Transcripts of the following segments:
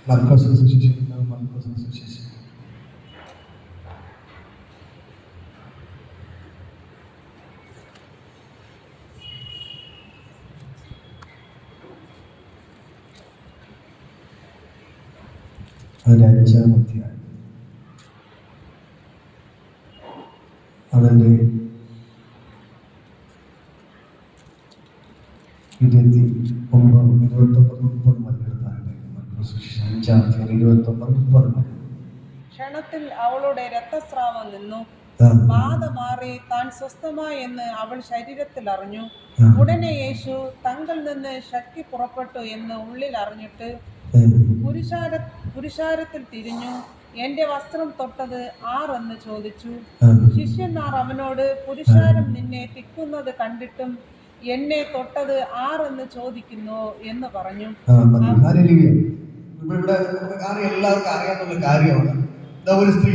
മർക്കോസിന്റെ സുവിശേഷം മർക്കോസിന്റെ സുവിശേഷം അതിൻ്റെ 5-ാം അധ്യായം അതിൻ്റെ 29-30 ക്ഷണത്തിൽ അവളുടെ രക്തസ്രാവം നിന്നു. ബാധ മാറി താൻ സ്വസ്ഥമായി എന്ന് അവൾ ശരീരത്തിൽ അറിഞ്ഞു. ഉടനെ യേശു തങ്കിൽ നിന്ന് ശക്തി പുറപ്പെട്ടു എന്ന് ഉള്ളിൽ അറിഞ്ഞിട്ട് പുരുഷാരത്തിൽ തിരിഞ്ഞു, എന്റെ വസ്ത്രം തൊട്ടത് ആരെന്ന് ചോദിച്ചു. ശിഷ്യന്മാർ അവനോട്, പുരുഷാരം നിന്നെ തിക്കുന്നത് കണ്ടിട്ടും എന്നെ തൊട്ടത് ആരെന്ന് ചോദിക്കുന്നു എന്ന് പറഞ്ഞു. ഇവിടെ എല്ലാവർക്കും അറിയാവുന്ന കാര്യമാണ്. ഒരു സ്ത്രീ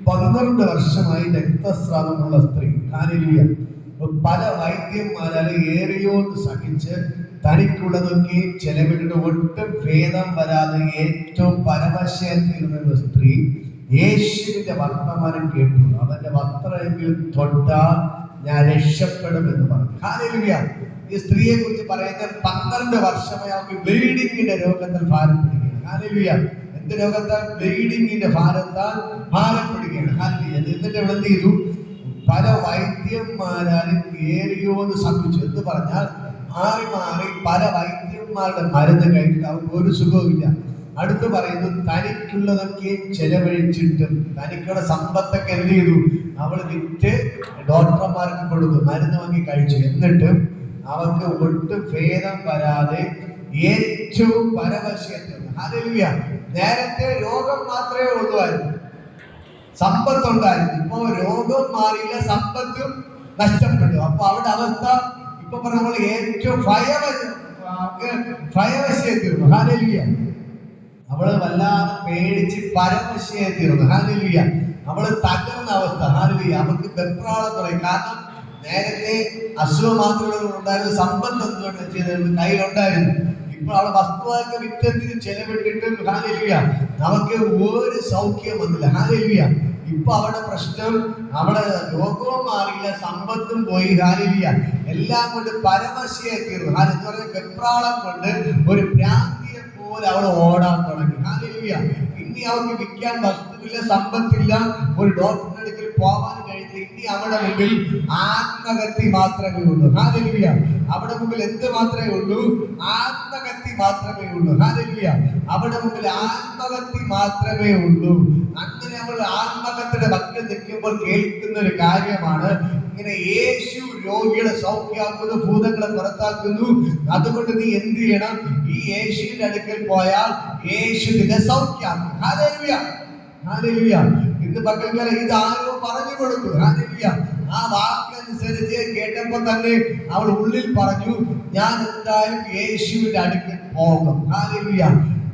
12 വർഷമായി രക്തസ്രാവമുള്ള സ്ത്രീ, പല വൈദ്യന്മാരാൽ ഏറിയോന്ന് സഹിച്ച് തനിക്കുള്ളതൊക്കെ ചെലവിട്ടിട്ട് ഒട്ടും ഭേദം വരാതെ ഏറ്റവും പരവശയായിരുന്ന സ്ത്രീ യേശുവിന്റെ വർത്തമാനം കേട്ടു. അവന്റെ വസ്ത്രമെങ്കിലും തൊട്ടാൽ ഞാൻ രക്ഷപ്പെടും എന്ന് പറഞ്ഞു. ഹല്ലേലൂയ. ഈ സ്ത്രീയെ കുറിച്ച് പറയുന്നത് 12 വർഷമായി അവർക്ക് ബ്ലീഡിങ്ങിന്റെ രോഗത്തിൽ ഭാരം പിടിക്കുകയാണ്. ഹല്ലേലൂയ. എന്ത് രോഗത്താൽ? ബ്ലീഡിങ്ങിന്റെ ഭാരത്താൽ ഭാരം പിടിക്കുകയാണ്. ഹല്ലേലൂയ. എന്നിട്ട് ഇവിടെ എന്ത് ചെയ്തു? പല വൈദ്യന്മാരാലും ഏറിയോന്ന് സംഭവിച്ചു എന്ന് പറഞ്ഞാൽ മാറി മാറി പല വൈദ്യന്മാരുടെ മരുന്ന് കഴിച്ചിട്ട് അവർക്ക് ഒരു സുഖവുമില്ല. അടുത്ത് പറയുന്നു, തനിക്കുള്ളതൊക്കെ ചെലവഴിച്ചിട്ടും തനിക്കുള്ള സമ്പത്തൊക്കെ എന്ത് ചെയ്തു? അവൾ വിറ്റ് ഡോക്ടർമാർക്ക് കൊടുത്തു, മരുന്ന് വാങ്ങി കഴിച്ചു. എന്നിട്ടും അവർക്ക് ഒട്ടും ഭേദം വരാതെ ഏറ്റവും പരവശയെത്തുന്നു. ഹല്ലേലൂയ. നേരത്തെ രോഗം മാത്രമേ ഉള്ളുവായിരുന്നു, സമ്പത്തുണ്ടായിരുന്നു. ഇപ്പോ രോഗം മാറിയില്ല, സമ്പത്തും നഷ്ടപ്പെട്ടു. അപ്പൊ അവരുടെ അവസ്ഥ ഇപ്പൊ പറഞ്ഞ ഏറ്റവും ഭയവശയെത്തിരുന്നു. ഹല്ലേലൂയ. അവള് വല്ലാതെ പേടിച്ച് പരവശയെത്തിരുന്നു. ഹല്ലേലൂയ. അവള് തകർന്ന അവസ്ഥ. ഹല്ലേലൂയ. അവർക്ക് വെപ്രാളം തുടങ്ങി. കാരണം നേരത്തെ അസുഖം മാത്രമേ ഉണ്ടായിരുന്നു, സമ്പത്ത് കയ്യിലുണ്ടായിരുന്നു. ഇപ്പോൾ അവളെ വസ്തുവൊക്കെ വിറ്റത്തിന് ചെലവിട്ടിട്ടും ഹല്ലേലൂയ നമുക്ക് ഒരു സൗഖ്യം വന്നില്ല. ഹല്ലേലൂയ. ഇപ്പൊ അവളുടെ പ്രശ്നം, അവളെ രോഗവും മാറിയില്ല, സമ്പത്തും പോയി. ഹല്ലേലൂയ. എല്ലാം കൊണ്ട് പരവശയായി തീർന്നു. എന്ന് പറഞ്ഞ വെപ്രാളം കൊണ്ട് ഒരു ഭ്രാന്തിയെ പോലെ അവൾ ഓടാൻ തുടങ്ങി. ഹല്ലേലൂയ. ഇനി അവർക്ക് വിൽക്കാൻ വസ്തുവില്ല, സമ്പത്തില്ല, ഒരു ഡോക്ടറിന്റെ അടുക്കൽ പോകാൻ കഴിഞ്ഞില്ല. ഇനി അവിടെ മുമ്പിൽ ആത്മഹത്യ മാത്രമേ ഉള്ളൂ. ഹല്ലേലൂയ. അവിടെ മുമ്പിൽ എന്ത് മാത്രമേ ഉള്ളൂ? ആത്മഹത്യ മാത്രമേ ഉള്ളൂ. ഹല്ലേലൂയ. അവിടെ മുമ്പിൽ ആത്മഹത്യ മാത്രമേ ഉള്ളൂ. അങ്ങനെ അവൾ ആത്മഹത്യയുടെ വക്കിൽ നിൽക്കുമ്പോൾ കേൾക്കുന്ന ഒരു കാര്യമാണ്, ഇങ്ങനെ യേശു രോഗികളെ സൗഖ്യമാക്കുന്നു, ഭൂതങ്ങളെ പുറത്താക്കുന്നു. അതുകൊണ്ട് നീ എന്ത് ചെയ്യണം? ഈ യേശുവിന്റെ അടുക്കൽ പോയാൽ യേശു നിന്നെ സൗഖ്യമാക്കും. ഹല്ലേലൂയ. ഹല്ലേലൂയ. ഇന്ന് പകൽക്കാലം ഇത് ആരോ പറഞ്ഞു കൊടുത്തു. ഹല്ലേലൂയ. ആ വാക്കനുസരിച്ച് കേട്ടപ്പോൾ തന്നെ അവൾ ഉള്ളിൽ പറഞ്ഞു, ഞാൻ എന്തായാലും യേശുവിന്റെ അടുക്കൽ പോകും. ഹല്ലേലൂയ.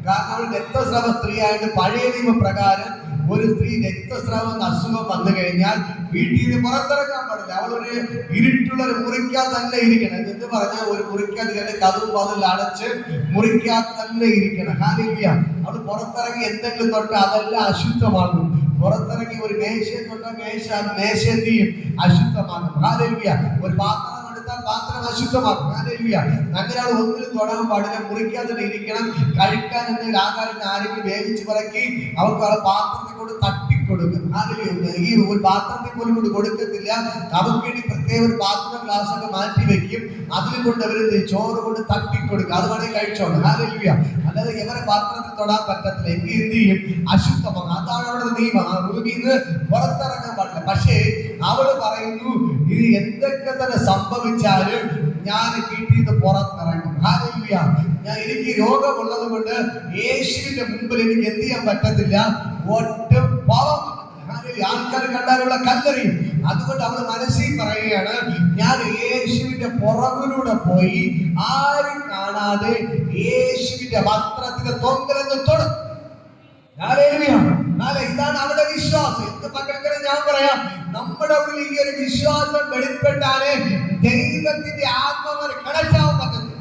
കാരണം അവൾ രക്തസ്രാവ സ്ത്രീ ആയിട്ട് പഴയ നിയമപ്രകാരം ഒരു സ്ത്രീ രക്തസ്രാവം അസുഖം വന്നു കഴിഞ്ഞാൽ വീട്ടിൽ നിന്ന് പുറത്തിറക്കാൻ പാടില്ല. അവളൊരു ഇരുട്ടുള്ള ഒരു മുറിക്കകത്ത് തന്നെ ഇരിക്കണം. എന്ന് പറഞ്ഞാൽ ഒരു മുറിക്കകത്ത് കതവ് വാതിൽ അടച്ച് മുറിക്കകത്ത് തന്നെ ഇരിക്കണം. ഹല്ലേലൂയ. അവൾ പുറത്തിറങ്ങി എന്തെങ്കിലും തൊട്ട് അതെല്ലാം അശുദ്ധമാകും. പുറത്തിറങ്ങി ഒരു മേശയെ തൊട്ട മേശയും അശുദ്ധമാകും. ഹല്ലേലൂയ. ഒരു പാത്രം എടുത്താൽ പാത്രം അശുദ്ധമാകും. ഹല്ലേലൂയ. അങ്ങനെ അവൾ ഒന്നിനും തൊടാൻ പാടില്ല, മുറിക്കാതെ ഇരിക്കണം. കഴിക്കാൻ എന്തെങ്കിലും ആഹാരം ആരെങ്കിലും വേവിച്ച് പറക്കി അവർക്ക് അവളെ പാത്രത്തിൽ കൊണ്ട് തട്ടിക്കൊടുക്കും. ഹല്ലേലൂയ. ഈ ഒരു പാത്രത്തിൽ പോലും കൊണ്ട് കൊടുക്കത്തില്ല. അവർക്ക് വേണ്ടി പ്രത്യേക ഒരു പാത്രം ഗ്ലാസ് ഒക്കെ മാറ്റി വെക്കും. അതിൽ കൊണ്ട് അവര് ചോറ് കൊണ്ട് തട്ടിക്കൊടുക്കും. അത് വേണമെങ്കിൽ കഴിച്ചോണം. ഹല്ലേലൂയ. അല്ലാതെ ഇവരെ പാത്രത്തിൽ തൊടാൻ പറ്റത്തില്ല. എങ്കിൽ എന്ത് ചെയ്യും? അശുദ്ധമാകും. അതാണ് അവിടെ നിയമം. ആ റൂമിൽ നിന്ന് പുറത്തിറങ്ങാൻ പാടില്ല. പക്ഷേ അവള് പറയുന്നു, ഇത് എന്തൊക്കെ തന്നെ സംഭവിച്ചാലും ഞാൻ വീട്ടിൽ നിന്ന് പുറത്തിറങ്ങും. ഹല്ലേലൂയ. എനിക്ക് രോഗമുള്ളത് കൊണ്ട് യേശുവിന്റെ മുമ്പിൽ എനിക്ക് എന്ത് ചെയ്യാൻ പറ്റത്തില്ല, ഒട്ടും പാവം. ആൾക്കാർ കണ്ടാലുള്ള കല്ലെറിയും. അതുകൊണ്ട് അവൾ മനസ്സിൽ പറയുകയാണ്, ഞാൻ യേശുവിന്റെ പുറകിലൂടെ പോയി ആരും കാണാതെ യേശുവിന്റെ വസ്ത്രത്തിന്റെ തൊങ്കലെന്ന് തൊടും. ഇതാണ് അവരുടെ വിശ്വാസം. എന്ത് പങ്കെടുക്കണം ഞാൻ പറയാം, നമ്മുടെ ഉള്ളിൽ ഈ ഒരു വിശ്വാസം വെളിപ്പെട്ടാലേ ദൈവത്തിന്റെ ആത്മാവിനെ കണക്റ്റാവാൻ പറ്റുന്നത്.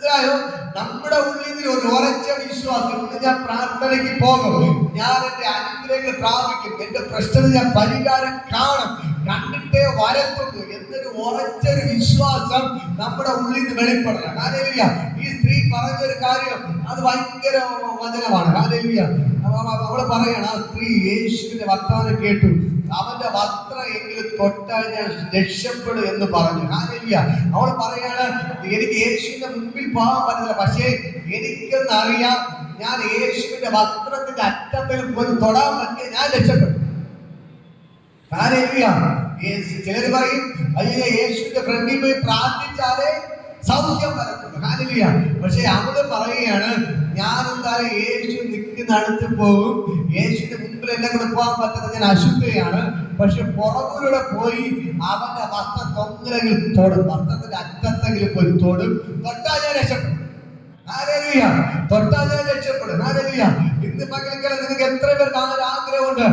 മനസ്സിലായോ? നമ്മുടെ ഉള്ളിൽ ഒരു ഉറച്ച വിശ്വാസം, ഇന്ന് ഞാൻ പ്രാർത്ഥനയ്ക്ക് പോകും, ഞാൻ എന്റെ അനുഗ്രഹങ്ങൾ പ്രാപിക്കും, എന്റെ പ്രശ്നത്തിൽ ഞാൻ പരിഹാരം കാണും, കണ്ടിട്ടേ വരത്തുള്ളൂ എന്നൊരു ഉറച്ചൊരു വിശ്വാസം നമ്മുടെ ഉള്ളിൽ നിന്ന് വെളിപ്പെടണം. ഹല്ലേലൂയ. ഈ സ്ത്രീ പറഞ്ഞൊരു കാര്യം അത് ഭയങ്കര വചനമാണ്. ഹല്ലേലൂയ. അവള് പറയണം, ആ സ്ത്രീ യേശുവിന്റെ വർത്തമാനം കേട്ടു, അവന്റെ വസ്ത്രം എങ്കിലും തൊട്ടാൽ ഞാൻ രക്ഷപ്പെടും എന്ന് പറഞ്ഞു. ഹല്ലേലൂയ. അവൾ പറയാണ്, എനിക്ക് യേശുവിന്റെ മുമ്പിൽ പോകാൻ പറ്റില്ല, പക്ഷേ എനിക്കെന്നറിയാം, ഞാൻ യേശുവിന്റെ വസ്ത്രത്തിന്റെ അറ്റത്തിൽ പോയി തൊടാൻ പറ്റിയ ഞാൻ രക്ഷപ്പെടും. ചിലർ പറയും, അയ്യോ യേശുവിന്റെ ഫ്രണ്ടിൽ പോയി പ്രാർത്ഥിച്ചാലേ സൗഖ്യം വരത്തുള്ളൂ. ഹല്ലേലൂയ. പക്ഷെ അവള് പറയുകയാണ്, ഞാൻ എന്തായാലും യേശു നിൽക്കുന്ന അടുത്ത് പോകും, യേശുവിന്റെ മുമ്പിൽ എന്നെ കൂടെ പോകാൻ പറ്റുന്ന ഞാൻ അശുദ്ധയാണ്, പക്ഷെ പുറകിലൂടെ പോയി അവന്റെ വസ്ത്ര തൊങ്ങലെങ്കിൽ തൊടും, വസ്ത്രത്തിന്റെ അറ്റത്തെങ്കിലും പോയി തൊടും, തൊട്ടാൽ ഞാൻ രക്ഷപ്പെടും. ഹല്ലേലൂയ. തൊട്ടാൽ ഞാൻ രക്ഷപ്പെടും. ഹല്ലേലൂയ. ഇന്ന് പകൽക്കാലം നിങ്ങൾക്ക് എത്ര പേർക്ക് ആ ഒരു ആഗ്രഹമുണ്ട്?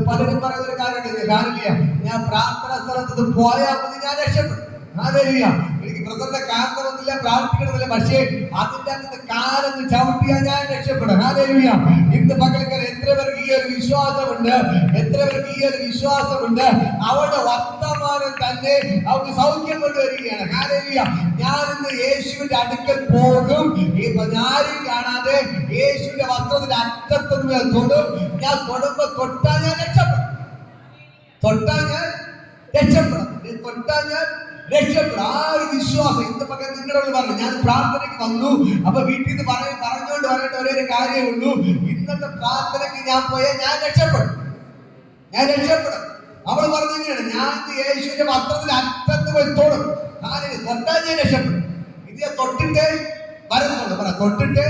പലരും പറയുന്ന ഒരു കാര്യമുണ്ട്, ഹല്ലേലൂയ, ഞാൻ പ്രാർത്ഥന സ്ഥലത്ത് പോയാൽ മതി, ഞാൻ രക്ഷപ്പെടും. ഹല്ലേലൂയ. എനിക്ക് ബ്രദറിന്റെ കാരണമൊന്നുമില്ല, പ്രാർത്ഥിക്കണമെന്നില്ല, പക്ഷേ അതിന്റെ അകത്ത് കാലത്ത് ചവിട്ടിയാൽ ഞാൻ രക്ഷപ്പെടും. ഹല്ലേലൂയ. ഇന്ന് പകൽക്കാലം എത്ര പേർക്ക് ഈ ഒരു വിശ്വാസമുണ്ട്? എത്ര പേർക്ക് ഈ ഒരു വിശ്വാസമുണ്ട്? അവരുടെ വർത്തമാനം തന്നെ അവർക്ക് സൗഖ്യം കൊണ്ടുവരികയാണ്. ഹല്ലേലൂയ. ഞാൻ ഇന്ന് യേശുവിന്റെ അടുക്കൽ പോകും, ആരും കാണാതെ യേശുവിന്റെ വസ്ത്രത്തിന്റെ അറ്റത്തൊന്നും ഞാൻ തൊടും, ഞാൻ തൊടുമ്പോ തൊട്ടാൽ ഞാൻ രക്ഷപ്പെടും, തൊട്ടാൽ ഞാൻ രക്ഷപ്പെടും, തൊട്ടാൽ ഞാൻ രക്ഷപ്പെടും. ആ ഒരു വിശ്വാസം ഇന്ന് പകരം നിങ്ങളോട് പറഞ്ഞു. ഞാൻ പ്രാർത്ഥനയ്ക്ക് വന്നു, അപ്പൊ വീട്ടിൽ നിന്ന് പറഞ്ഞുകൊണ്ട് പറയേണ്ട ഒരേ ഒരു കാര്യമേ ഉള്ളൂ, ഇന്നത്തെ പ്രാർത്ഥനയ്ക്ക് ഞാൻ പോയാൽ ഞാൻ രക്ഷപ്പെടും, ഞാൻ രക്ഷപ്പെടും. അവള് പറഞ്ഞെങ്ങനെയാണ്, ഞാൻ യേശുവിന്റെ വസ്ത്രത്തിന്റെ അറ്റത്ത് പോയി തൊടും, തൊട്ടാൽ ഞാൻ രക്ഷപ്പെടും. ഇത് തൊട്ടിട്ടേ വരത്തുള്ളൂ, തൊട്ടിട്ടേ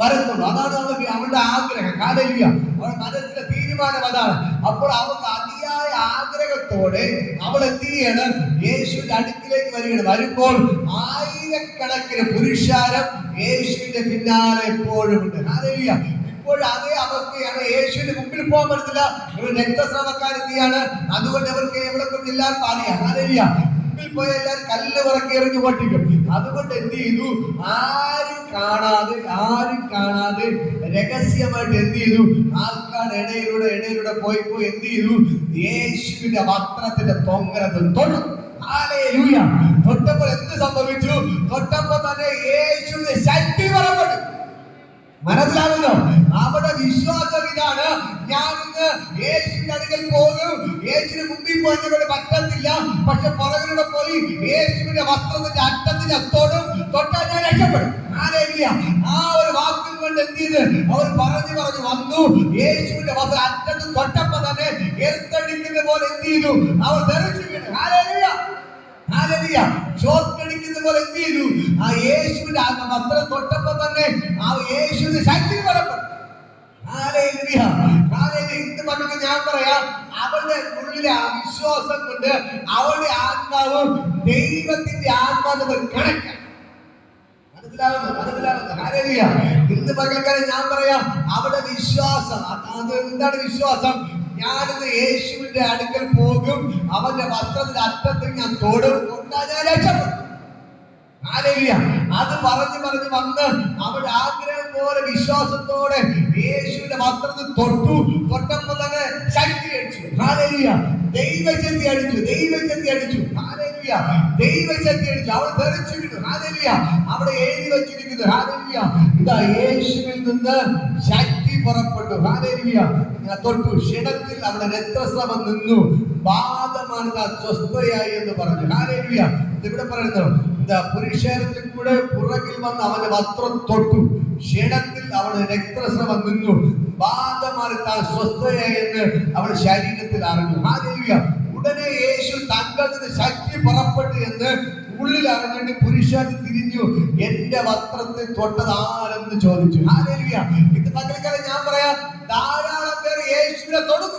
വരത്തുള്ളൂ. അതാണ് അവളുടെ ആഗ്രഹം. ഹല്ലേലൂയ. അവളുടെ മനസ്സിലെ തീരുമാനം അതാണ്. അപ്പോൾ അവൾക്ക് അതിയായ ആഗ്രഹത്തോടെ അവൾ എന്ത് ചെയ്യാണ്? യേശുവിന്റെ അടുക്കിലേക്ക് വരികയാണ്. വരുമ്പോൾ ആയിരക്കണക്കിന് പുരുഷാരം യേശുവിന്റെ പിന്നാലെ എപ്പോഴും ഉണ്ട്. ഹല്ലേലൂയ. ഇപ്പോൾ അതേ അവസ്ഥയാണ്. യേശുവിന്റെ മുമ്പിൽ പോകാൻ പറ്റത്തില്ല, ഇവർ രക്തസ്രാവക്കാരെത്തിയാണ്, അതുകൊണ്ട് അവർക്ക് എവിടെ കൊണ്ട് എല്ലാവർക്കും അറിയാം. ഹല്ലേലൂയ. മുമ്പിൽ പോയ എല്ലാവരും കല്ല് പറക്കി എറിഞ്ഞു പൊട്ടിക്കും. അതുകൊണ്ട് എന്ത് ചെയ്തു? ആരും കാണാതെ രഹസ്യമായിട്ട് എന്ത് ചെയ്തു? ആൾക്കാരുടെ ഇടയിലൂടെ പോയി എന്ത് ചെയ്തു? യേശുവിന്റെ വസ്ത്രത്തിന്റെ തൊങ്ങലത്തിൽ തൊട്ടു. ഹല്ലേലൂയ. തൊട്ടപ്പോൾ എന്ത് സംഭവിച്ചു? തൊട്ടപ്പോൾ തന്നെ യേശുവിന്റെ ശക്തി പുറപ്പെട്ടു. മനസ്സിലാകുന്നു? അവരുടെ വിശ്വാസം ഇതാണ്, ഞാൻ ഇന്ന് യേശുവിന്റെ അടുക്കൽ പോകും, യേശുവിന് മുമ്പിൽ പോയിട്ട് പറ്റത്തില്ല, പക്ഷെ പുറകിലൂടെ പോയി യേശുവിന്റെ വസ്ത്രത്തിന്റെ അറ്റത്തിന്റെ തൊടും, തൊട്ടാൽ ഞാൻ രക്ഷപ്പെടും. ഹല്ലേലൂയ. ആ ഒരു വാക്കും കൊണ്ട് എന്ത് ചെയ്ത് അവർ പറഞ്ഞു വന്നു. യേശുവിന്റെ വസ്ത്രം അറ്റത്ത് തൊട്ടപ്പോ തന്നെ എർത്തടിക്കുന്ന പോലെ എന്ത് ചെയ്തു? അവർ ധരിച്ചു വീണു. ഹല്ലേലൂയ. ഹല്ലേലൂയ. ഷോക്കടിക്കുന്ന പോലെ എന്ത് ചെയ്തു? ആ യേശുവിന്റെ വസ്ത്രം തൊട്ടപ്പോ തന്നെ ആ യേശുവിന്റെ ശക്തി പുറപ്പെട്ടു. ഹല്ലേലൂയ. ഹല്ലേലൂയ. ഇന്ന് പകൽ ഞാൻ പറയാം, അവളുടെ ഉള്ളിലെ ആ വിശ്വാസം കൊണ്ട് അവളുടെ ആത്മാവ് ദൈവത്തിന്റെ ആത്മാവ് കണക്കാണ്. മനസ്സിലാവുന്നു? ഹല്ലേലൂയ. ഇന്ന് പകൽക്കാലം ഞാൻ പറയാം, അവളുടെ വിശ്വാസം അത് എന്താണ്? വിശ്വാസം, ഞാനിന്ന് യേശുവിന്റെ അടുക്കൽ പോകും, അവന്റെ വസ്ത്രത്തിന്റെ അറ്റത്തിൽ ഞാൻ തൊടും, തൊട്ടാൽ ഞാൻ രക്ഷപ്പെടും. ഹല്ലേലൂയ. അത് പറഞ്ഞു വന്ന് അവരുടെ ആഗ്രഹം പോലെ വിശ്വാസത്തോടെ യേശുവിന്റെ വസ്ത്രത്തിൽ തൊട്ടപ്പോൾ തന്നെ ശക്തി അടിച്ചു. ഹല്ലേലൂയ. ദൈവശക്തി അടിച്ചു. ഹല്ലേലൂയ. ദൈവശക്തി അടിച്ചു. അവൾ ധരിച്ചു വീണു. ഹല്ലേലൂയ. അവിടെ എഴുതി വെച്ചിരിക്കുന്നു. ഹല്ലേലൂയ. ഇതാ യേശുവിൽ നിന്ന് ശക്തി പുറപ്പെട്ടു. ഹല്ലേലൂയ. തൊട്ടു. ക്ഷണത്തിൽ അവിടെ രക്തസ്രാവം നിന്നു, ബാധമാണ് സ്വസ്ഥയായി എന്ന് പറഞ്ഞു. ഹല്ലേലൂയ. ഇവിടെ പറയുന്നത് പുരുഷത്തിൽ കൂടെ പുറകിൽ വന്ന് അവന്റെ വസ്ത്രം തൊട്ടു, ക്ഷണത്തിൽ അവളുടെ രക്തസ്രാവം നിന്നു, ബാധമാറി താൻ സ്വസ്ഥയായി എന്ന് അവൾ ശരീരത്തിൽ അറിഞ്ഞു. ഹല്ലേലൂയ. ഉടനെ യേശു തങ്ങളിൽ നിന്ന് ശക്തി പുറപ്പെട്ടു എന്ന് ഉള്ളിൽ അറിഞ്ഞിട്ട് പുരുഷന് തിരിഞ്ഞു, എന്റെ വസ്ത്രത്തിൽ തൊട്ടത് ആരെന്ന് ചോദിച്ചു. ഹല്ലേലൂയ. ഇത് പകൽക്കാലം ഞാൻ പറയാം, ധാരാളം പേർ യേശുവിനെ തൊടുന്നു.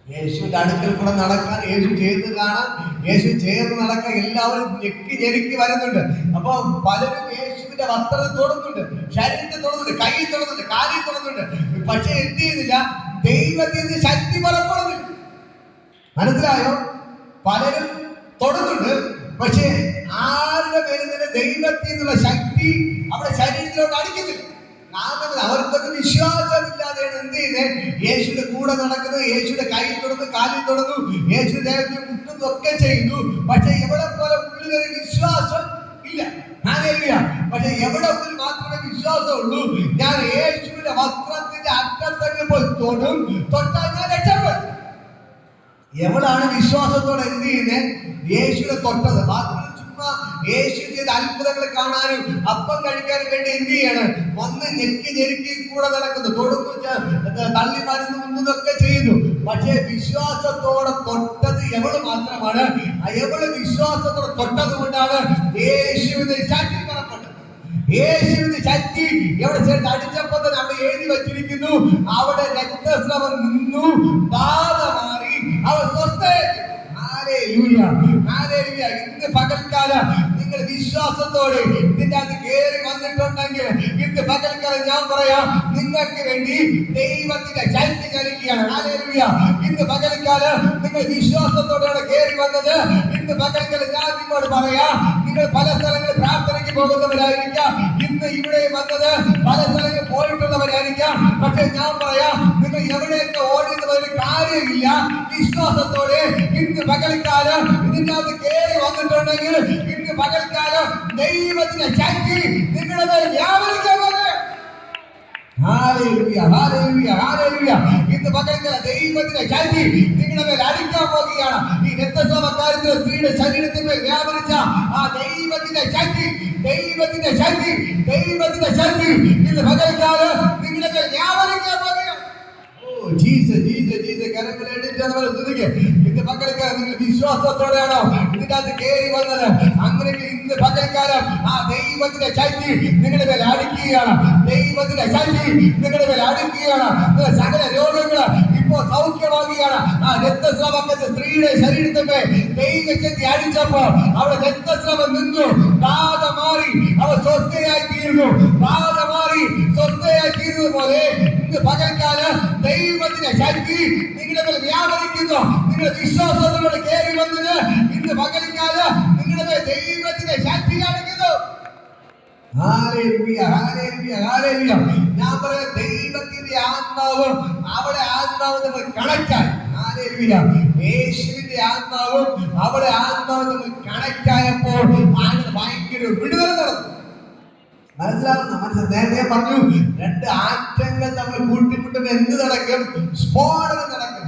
യേശുവിന്റെ അടുക്കൽ കൂടെ നടക്കാൻ, യേശു ചെയ്ത് കാണാൻ, യേശു ചേർന്ന് നടക്കാൻ എല്ലാവരും ഞെക്കി വരുന്നുണ്ട്. അപ്പൊ പലരും യേശുവിന്റെ വസ്ത്രത്തിൽ തൊടുന്നുണ്ട്, ശരീരത്തിൽ തൊടുന്നുണ്ട്, കൈയിൽ തൊടുന്നുണ്ട്, കാലിൽ തൊടുന്നുണ്ട്. പക്ഷെ എന്ത് ചെയ്യുന്നില്ല? ദൈവത്തിന്റെ ശക്തി പുറപ്പെടുന്നില്ല. മനസ്സിലായോ? പലരും തൊടുന്നുണ്ട്, പക്ഷേ ആരുടെ പേരിൽ തന്നെ ദൈവത്തിൽ നിന്നുള്ള ശക്തി അവിടെ ശരീരത്തിലോട്ട് അടിക്കുന്നില്ല. കാരണം അവർക്കൊക്കെ വിശ്വാസമില്ലാതെയാണ് എന്ത് ചെയ്യുന്നത്? യേശുവിന്റെ കൂടെ നടക്കുന്നത്, യേശുവിന്റെ കയ്യിൽ തുടർന്ന് കാലിൽ തുടർന്നു, യേശു ദേവത്തെ മുട്ടുന്നു ഒക്കെ ചെയ്യുന്നു. പക്ഷെ എവിടെ പോലെ ഉള്ളിലൊരു വിശ്വാസം ഇല്ല. പക്ഷെ എവിടെ ഉള്ളിൽ മാത്രമേ വിശ്വാസമുള്ളൂ? ഞാൻ യേശുവിന്റെ വസ്ത്രത്തിന്റെ അറ്റത്തന്നെ പോയി തൊട്ടാൽ ഞാൻ രക്ഷപ്പെടും. എവിടാണ് വിശ്വാസത്തോടെ എന്ത് ചെയ്യുന്നത്? യേശുവിനെ തൊട്ടത്. ചുമ്മാ യേശു ചെയ്ത അത്ഭുതങ്ങൾ കാണാനും അപ്പം കഴിക്കാനും വേണ്ടി എന്ത് ചെയ്യണം? വന്ന് ഞെരുക്കി കൂടെ നടക്കുന്നു, തൊടുന്നു, തള്ളി മരുന്ന് മുന്നൊക്കെ ചെയ്യുന്നു. പക്ഷേ വിശ്വാസത്തോടെ തൊട്ടത് എവള് മാത്രമാണ്. എവള് വിശ്വാസത്തോടെ തൊട്ടത് കൊണ്ടാണ് യേശുവിനെ ശക്തി പറപ്പെട്ടത്. യേശുവിന്റെ ശക്തി എവിടെ ചേർത്ത് അടിച്ചപ്പോൾ തന്നെ അവിടെ എഴുതി വച്ചിരിക്കുന്നു, അവിടെ രക്തസ്രവം നിന്നു, ബാധ മാറി, അവർ സ്വസ്ഥയായി. ഇന്ന് പകൽക്കാലം നിങ്ങൾ വിശ്വാസത്തോടെ ഇതിന്റെ അത് കയറി വന്നിട്ടുണ്ടെങ്കിൽ ഇന്ന് പകൽക്കാലം ഞാൻ പറയാം, നിങ്ങൾക്ക് വേണ്ടി ദൈവത്തിന്റെ ശക്തി നൽകിയാണ്. ഇന്ന് പകൽക്കാലം നിങ്ങൾ വിശ്വാസത്തോടെയാണ് കയറി വന്നത്. ഇന്ന് പകൽക്കാലം ഞാൻ നിങ്ങളോട് പറയാം, നിങ്ങൾ പല സ്ഥലങ്ങളിൽ പ്രാർത്ഥനയ്ക്ക് പോകുന്നവരായിരിക്കാം, ഇന്ന് ഇവിടെ വന്നത് പല സ്ഥലങ്ങളിൽ പോയിട്ടുള്ളവരായിരിക്കാം. പക്ഷെ ഞാൻ പറയാം, നിങ്ങൾ എവിടെയൊക്കെ ഓടുന്നവര് കാര്യമില്ല. വിശ്വാസത്തോടെ ഇന്ന് പകൽക്കാലം ഇതിന്റെ അത് കയറി വന്നിട്ടുണ്ടെങ്കിൽ ഇന്ന് പകൽക്കാലം ദൈവത്തിന്റെ ശക്തി നിങ്ങളുടെ മേൽ വ്യാപരിക്കാൻ പോകുന്നു. ഇന്ന് പകൽക്കാലം ദൈവത്തിന്റെ ശക്തി നിങ്ങളുടെ മേൽ അടിക്കാൻ പോകുകയാണ്. ഈ രക്തസ്രാവക്കാരത്തിന്റെ സ്ത്രീയുടെ ശരീരത്തിന്മേൽ വ്യാപരിച്ച ആ ദൈവത്തിന്റെ ശക്തി ഇന്ന് പകൽക്കാലം നിങ്ങളുടെ മേൽ വ്യാപരിക്കാൻ പോകുകയാണ്. ഇന്ന് പകൽക്കാലം നിങ്ങൾ വിശ്വാസത്തോടെയാണോ ഇതിന്റെ അത് കയറി വന്നത്? അങ്ങനെയെങ്കിൽ ഇന്ന് പകൽക്കാലം ആ ദൈവത്തിന്റെ ശക്തി നിങ്ങളുടെ മേൽ അടിക്കുകയാണ്. ദൈവത്തിന്റെ ശക്തി നിങ്ങളുടെ മേൽ അടിക്കുകയാണ്. സകല രോഗങ്ങൾ ഇപ്പോൾ സൗഖ്യമാകുകയാണ്. ആ രക്തസ്രാവത്തിന്റെ സ്ത്രീയുടെ ശരീരത്തിന്മേൽ ദൈവശക്തി അടിച്ചപ്പോ അവിടെ രക്തസ്രാവം നിന്നു, ബാധ മാറി, അവർ സ്വസ്ഥയായി തീരുന്നു. ബാധ മാറി സ്വസ്ഥയായി തീരുന്നത് പോലെ ഇന്ന് പകൽക്കാലം ദൈവത്തിന്റെ ശക്തി നിങ്ങളുടെ മേൽ വ്യാപരിക്കുന്നു. നിങ്ങളുടെ വിശ്വാസത്തിലൂടെ കയറി വന്നത് ഇന്ന് പകൽക്കാലം നിങ്ങളുടെ മേൽ ദൈവത്തിന്റെ ശക്തി കാണിക്കുന്നു. ഞാൻ പറയാം, ദൈവത്തിന്റെ ആത്മാവും അവിടെ ആത്മാവ് നമ്മൾ കണക്റ്റായി. യേശുവിന്റെ ആത്മാവും അവിടെ ആത്മാവ് നമ്മൾ കണക്റ്റായപ്പോൾ ഭയങ്കര വിടുതൽ നടന്നു. മനസ്സിലാവുന്ന നേരത്തെ പറഞ്ഞു, രണ്ട് ആറ്റങ്ങൾ നമ്മൾ കൂട്ടിമുട്ടുമ്പോൾ എന്ത് നടക്കും? സ്ഫോടനം നടക്കും.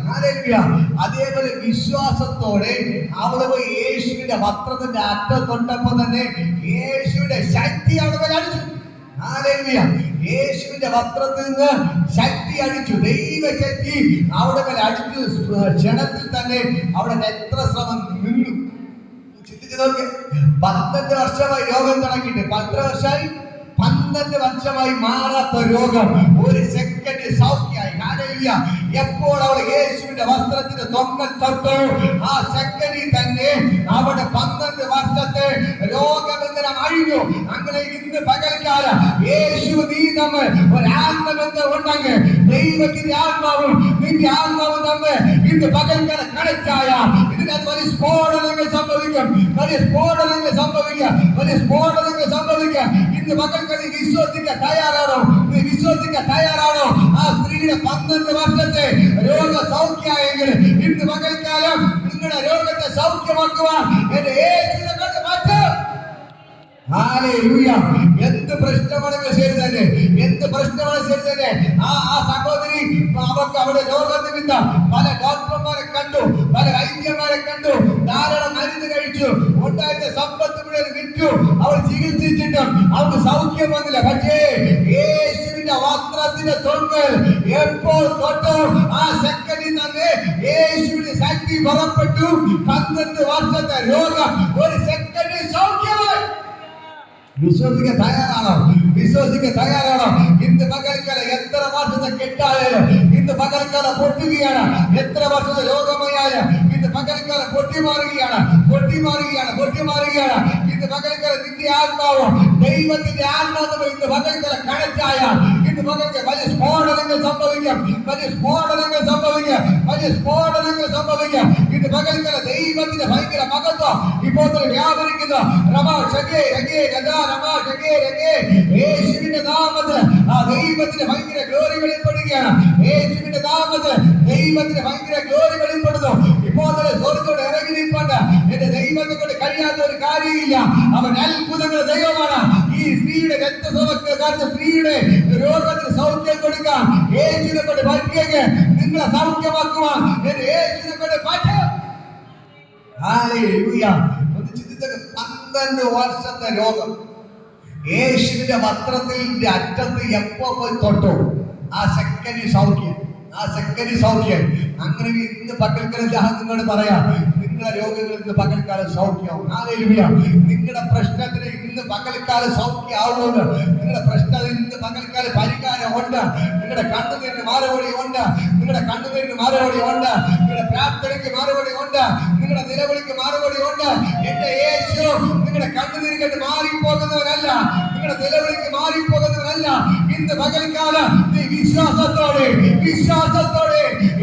അതേപോലെ വിശ്വാസത്തോടെ അവിടെ പോയി യേശുവിന്റെ വസ്ത്രത്തിന്റെ അറ്റം തൊട്ടപ്പോ തന്നെ യേശുവിന്റെ ശക്തി അവിടെ അടിച്ചു. യേശുവിന്റെ വസ്ത്രത്തിൽ നിന്ന് ശക്തി അടിച്ചു, ദൈവശക്തി അവിടെ മേലെ അടിച്ചു. ക്ഷണത്തിൽ തന്നെ അവിടെ രക്തസ്രവം നിന്നു. ചിന്തിച്ചു നോക്കി, 12 വർഷമായി രോഗം തുടങ്ങിയിട്ട് 12 വർഷമായി 12 വർഷമായി മാറാത്ത രോഗം ഒരു സെക്കൻഡ് സൗഖ്യമായി. എപ്പോൾ അവൾ യേശുവിന്റെ വസ്ത്രത്തിന്റെ തൊങ്ങൽ തൊട്ടു, ആ സെക്കൻഡിൽ തന്നെ അവിടെ 12 വർഷത്തെ രോഗബന്ധനം അഴിഞ്ഞു. അങ്ങനെ ഇന്ന് പകൽക്കാലം യേശു നീ നമ്മൾ ഒരാത്മബന്ധം ഉണ്ടെങ്കിൽ ദൈവത്തിന്റെ ആത്മാവും നിന്റെ ആത്മാവും തമ്മിൽ ഇന്ന് പകൽക്കാലം കണക്റ്റായ ഇതിനകത്ത് വലിയ സ്ഫോടനങ്ങൾ സംഭവിക്കും. ഇന്ന് പകൽക്കാലം വിശ്വസിക്കാൻ തയ്യാറാണോ? ആ സ്ത്രീയുടെ 12 വർഷത്തെ രോഗ സൗഖ്യമായെങ്കിൽ ഇന്ന് പകൽക്കാലം നിങ്ങളുടെ രോഗത്തെ സൗഖ്യമാക്കുവാൻ എന്റെ യേശുവിനെ കൊണ്ട് മാറ്റും. എന്ത് പ്രശ്നമാണെങ്കിൽ ശരി തന്നെ, ആ സഹോദരി അവർക്ക് അവിടെ രോഗനിമിത്തം പല ഡോക്ടർമാരെ കണ്ടു, പല വൈദ്യന്മാരെ കണ്ടു, ധാരാളം മരുന്ന് കഴിച്ചു, ഉണ്ടായിരുന്ന സമ്പത്ത് മുഴുവൻ വിറ്റു, അവർ ചികിത്സിച്ചിട്ടും അവർക്ക് സൗഖ്യം വന്നില്ല. പക്ഷേ യേശുവിന്റെ വസ്ത്രത്തിന്റെ തൊങ്ങൽ എപ്പോൾ തൊട്ടോ ആ സെക്കൻഡിൽ തന്നെ യേശുവിന്റെ ശക്തി പുറപ്പെട്ടു. 12 വർഷത്തെ രോഗം ഒരു സെക്കൻഡിൽ സൗഖ്യമായി. വിശ്വസിക്കാൻ തയ്യാറാണോ? ഇന്ന് പകൽക്കാലം എത്ര വർഷത്തെ കെട്ടായാലും ഇന്ന് പകൽക്കാലം പൊട്ടുകയാണ്. എത്ര വർഷത്തെ രോഗമായാലും ഇന്ന് പകൽക്കാലം പൊട്ടിമാറുകയാണ്. ഇന്ന് പകൽക്കാലം നിന്റെ ആത്മാവും ദൈവത്തിന്റെ ആത്മാവും ഇന്ന് പകൽക്കാലം കണക്റ്റായ ഇന്ന് പകൽക്ക് വലിയ സ്ഫോടനങ്ങൾ സംഭവിക്കാം, വലിയ സ്ഫോടനങ്ങൾ സംഭവിക്കാം, വലിയ സ്ഫോടനങ്ങൾ സംഭവിക്കാം. ഇന്ന് പകൽക്കല ദൈവത്തിന്റെ ഭയങ്കര മഹത്വം ഇപ്പോൾ വ്യാപരിക്കുന്ന യേശുവിന്റെ നാമത്തിൽ ആ ദൈവത്തിന്റെ ഭയങ്കര ഗ്ലോറി വെളിപ്പെടുകയാണ്. യേശുവിന്റെ നാമത്തിൽ ദൈവത്തിന്റെ ഭയങ്കര ഗ്ലോറി വെളിപ്പെടുന്നു. ഇപ്പോൾ സ്വർഗ്ഗത്തോട് ഇറങ്ങി നിൽപ്പണ്ട. എന്റെ ദൈവത്തെ കൊണ്ട് കഴിയാത്ത ഒരു കാര്യമില്ല. അവൻ അത്ഭുതങ്ങളുടെ ദൈവമാണ്. ഈ സ്ത്രീയുടെ രക്തസ്രാവക്കാരുടെ സ്ത്രീയുടെ രോഗത്തിന് സൗഖ്യം കൊടുക്കാൻ യേശുവിനെ കൊണ്ട് പറ്റുകയെങ്കിൽ നിങ്ങളെ സൗഖ്യമാക്കുവാൻ എന്റെ യേശുവിനെ കൊണ്ട് പറ്റും. ഹല്ലേലൂയ. ഒന്ന് ചിന്തിക്കുക, 12 വർഷത്തെ രോഗം യേശുവിന്റെ വസ്ത്രത്തിന്റെ അറ്റത്ത് എപ്പോ പോയി തൊട്ടോ ആ സെക്കൻഡ് സൗഖ്യം, ആ സെക്കൻഡ് സൗഖ്യം. അങ്ങനെ ഇന്ന് പകൽക്കാലം ഞാൻ നിങ്ങളോട് പറയാം, നിങ്ങളുടെ രോഗങ്ങൾ ഇന്ന് പകൽക്കാലം സൗഖ്യമാവും. ഹല്ലേലൂയ. നിങ്ങളുടെ പ്രശ്നത്തിന് ഇന്ന് പകൽക്കാലം സൗഖ്യമാവുന്നുണ്ട്. നിങ്ങളുടെ പ്രശ്നത്തിന് ഇന്ന് പകൽക്കാലം പരിഹാരം ഉണ്ട്. നിങ്ങളുടെ കണ്ണുനീരിന് മറുപടി ഉണ്ട്. നിങ്ങളുടെ കണ്ണുനീരിന് മറുപടി ഉണ്ട്. നിങ്ങളുടെ പ്രാർത്ഥനയ്ക്ക് മറുപടി ഉണ്ട്. നിങ്ങളുടെ നിലവിളിക്ക് മറുപടി ഉണ്ട്. എന്റെ യേശു നിങ്ങളുടെ കണ്ണുനീര് കണ്ട് മാറിപ്പോകുന്നവരല്ല, നിങ്ങളുടെ നിലവിളിക്ക് മാറിപ്പോകുന്നവരല്ല. ഇന്ന് പകൽക്കാലം നീ വിശ്വാസത്തോടെ